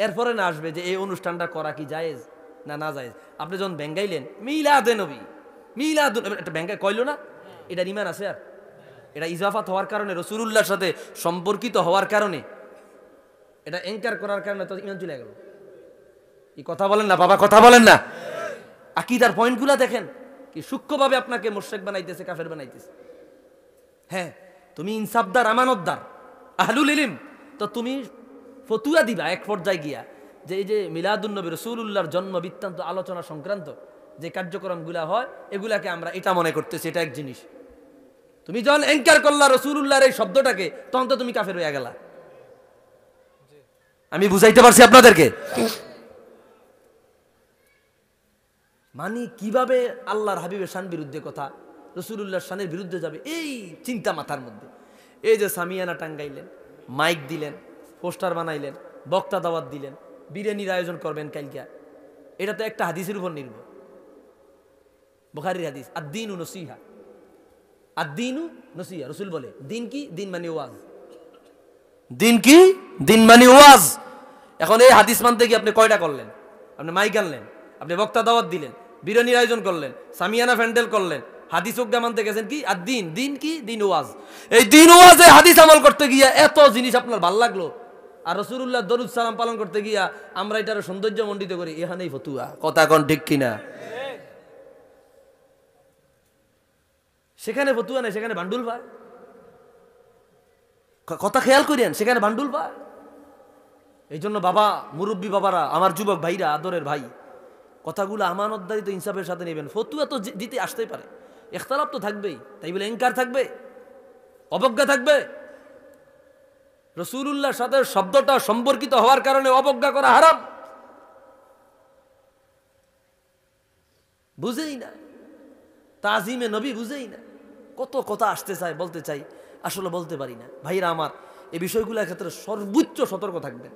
এরপরে না আসবে যে এই অনুষ্ঠানটা করা কি জায়েজ না না জায়েজ। আপনি যখন ব্যঙ্গাইলেন মিলাদে নবী, মিলাদ, একটা ব্যঙ্গায় কইলো না, এটার ঈমান আছে? আর এটা ইজাফাত হওয়ার কারণে, রাসূলুল্লাহর সাথে সম্পর্কিত হওয়ার কারণে, এটা এনকার করার কারণে তো ঈমান চলে গেল। এই কথা বলেন না বাবা, কথা বলেন না। আকীদার পয়েন্টগুলো দেখেন কি সূক্ষ্মভাবে আপনাকে মুশরিক বানাইতেছে, কাফের বানাইতেছে। হ্যাঁ, তুমি ইনসাফদার, আমানতদার, আহলুল ইলম, তো তুমি ফতুয়া দিবা এক পর্যায়ে গিয়া যে এই যে মিলাদুন নবী রাসূলুল্লাহর জন্ম বৃত্তান্ত আলোচনা সংক্রান্ত যে কার্যক্রমগুলা হয়, এগুলাকে আমরা এটা মনে করতেছি, এটা এক জিনিস। তুমি যখন এনকার করলা রাসূলুল্লাহর এই শব্দটাকে, তখন তো তুমি কাফের হয়ে গেলা। আমি বুঝাইতে পারছি আপনাদেরকে? মানে কিভাবে আল্লাহর হাবিবের শান বিরুদ্ধে কথা, রাসূলুল্লাহর শানের বিরুদ্ধে যাবে, এই চিন্তা মাথার মধ্যে। এই যে সামিয়ানা টাঙ্গাইলেন, মাইক দিলেন, পোস্টার বানাইলেন, বক্তা দাওয়াত দিলেন, বিরিয়ানির আয়োজন করবেন কালকে, এটা তো একটা হাদিসের উপর নির্ভর। বুখারীর হাদিস, আদ-দীনু নসিহা, আদ-দীনু নসিহা। রাসূল বলে দিন কি? দিন মানে ওয়াজ। দিন কি? দিন মানে ওয়াজ। এখন এই হাদিস মানতে কি আপনি কয়টা করলেন? আপনি মাইক আনলেন, আপনি বক্তা দাওয়াত দিলেন, বিরিয়ানির আয়োজন করলেন, সামিয়ানা প্যান্ডেল করলেন, হাদিস ওগা মানতে গেছেন কি? আর দিন, দিন কি? দিন ওয়াজ। এই দিন ওয়াজে হাদিস আমল করতে গিয়া এত জিনিস আপনার ভাল লাগলো, আর রাসূলুল্লাহ দরুদ সালাম পালন করতে গিয়া আমরা এটার সৌন্দর্য মণ্ডিত করি, এখানেই ফতুয়া। কথা কোন ঠিক কিনা? সেখানে ফতুয়া নেই, সেখানে বান্ডুল পায়। কথা খেয়াল করিয়েন, সেখানে বান্ডুল পায়। এই জন্য বাবা, মুরব্বী বাবারা, আমার যুবক ভাইরা, আদরের ভাই, কথাগুলো আমানতদারি তো ইনসাফের সাথে নেবেন। ফতুয়া তো দিতে আসতেই পারে, ইখতিলাফ তো থাকবেই, তাই বলে ইনকার থাকবে, অবজ্ঞা থাকবে। রাসূলুল্লাহর সাথে শব্দটা সম্পর্কিত হওয়ার কারণে অবজ্ঞা করা হারাম। বুঝেই না, তাজিমে নবী বুঝেই না। কত কথা আসতে চাই, বলতে চাই, আসলে বলতে পারি না। ভাইরা আমার, এই বিষয়গুলোর ক্ষেত্রে সর্বোচ্চ সতর্ক থাকবেন,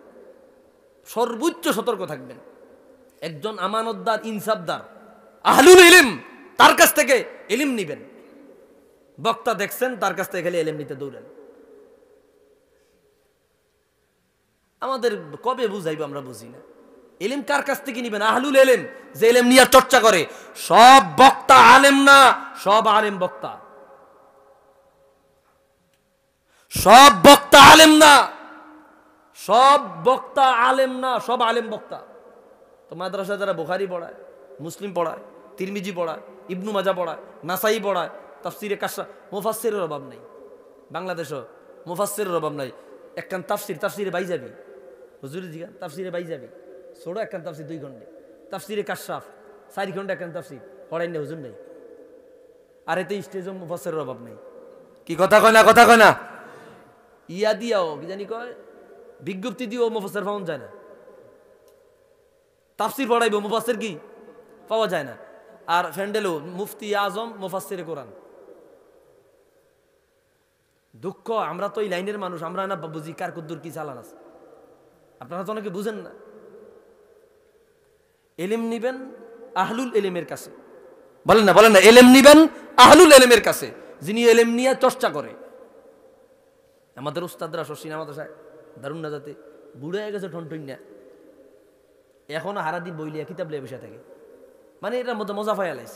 সর্বোচ্চ সতর্ক থাকবেন। একজন আমানতদার, ইনসাফদার, আহলুল ইলম, তার কাছ থেকে ইলম নিবেন। বক্তা দেখছেন, তার কাছ থেকে খেলে ইলম নিতে দৌড়েন। আমাদের কবে বুঝাইব আমরা বুঝি না। ইলম কার কাছ থেকে নিবেন? আহলুল ইলম, যে ইলম নিয়ে চর্চা করে। সব বক্তা আলেম না, সব আলেম বক্তা। সব বক্তা আলেম না, সব বক্তা আলেম না, সব আলেম বক্তা। তো মাদ্রাসা যারা বুখারী পড়ায়, মুসলিম পড়ায়, তিরমিজি পড়ায়, ইবনু মাজা পড়ায়, নাসাই পড়ায়, তাফসিরে কাশা, মুফাসসিরের অভাব নাই। বাংলাদেশও মুফাসসিরের অভাব নাই। একখান তাফসির, তাফসিরে বাই যাবি, হুজুরি জিগান, তাফসিরে বাই যাবি, ছোট একখান তাফসির 2 ঘন্টা, তাফসিরে কাশাফ 4 ঘন্টা একখান তাফসির, পড়াই না হুজুর নেই। আর এতে স্টেজও মুফাসসিরের অভাব নেই। কি কথা কয় না? কথা কয় না? ইয়া দিয়াও কি জানি কয়, বিজ্ঞপ্তি দিয়েও মুফাসসির পাওয়া যায় না। তাফসির পড়াইব, মুফাসসির কি? পাওয়া যায় না। আর ফ্যান্ডেলও মুফতি আজম মুফাসসিরে কোরআন। দুঃখ, আমরা তো এই লাইনের মানুষ, আমরা না বুঝি কার কুদ্দুর কি চালান আছে। আপনারা তো অনেকে বুঝেন না। এলেম নিবেন আহলুল এলেমের কাছে, বলেন না বলেন না, এলেম নিবেন আহলুল এলেমের কাছে, যিনি এলেম নিয়ে চর্চা করে। আমাদের উস্তাদরা শশী আমাদের দারুণ না যাতে বুড়ে হয়ে গেছে ঠনঠন না, এখনো হারাদিন বইলিয়া কিতাব লিয়ে বসে থাকে, মানে এটার মধ্যে মজা ফায়ালাইস।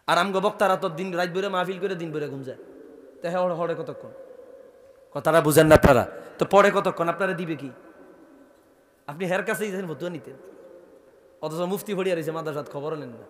আর আমগো বক্তারা তো দিন রাত ভরে মাহফিল করে দিন ভরে ঘুম যায়, তো হড়ে কতক্ষণ? কথাটা বুঝেন না আপনারা? তো পরে কতক্ষণ আপনারা দিবে কি? আপনি হের কাছেই ফতুয়া নিতেন, অথচ মুফতি ফড়িয়া রয়েছে মাদ্রাসাত, খবরও নেন না।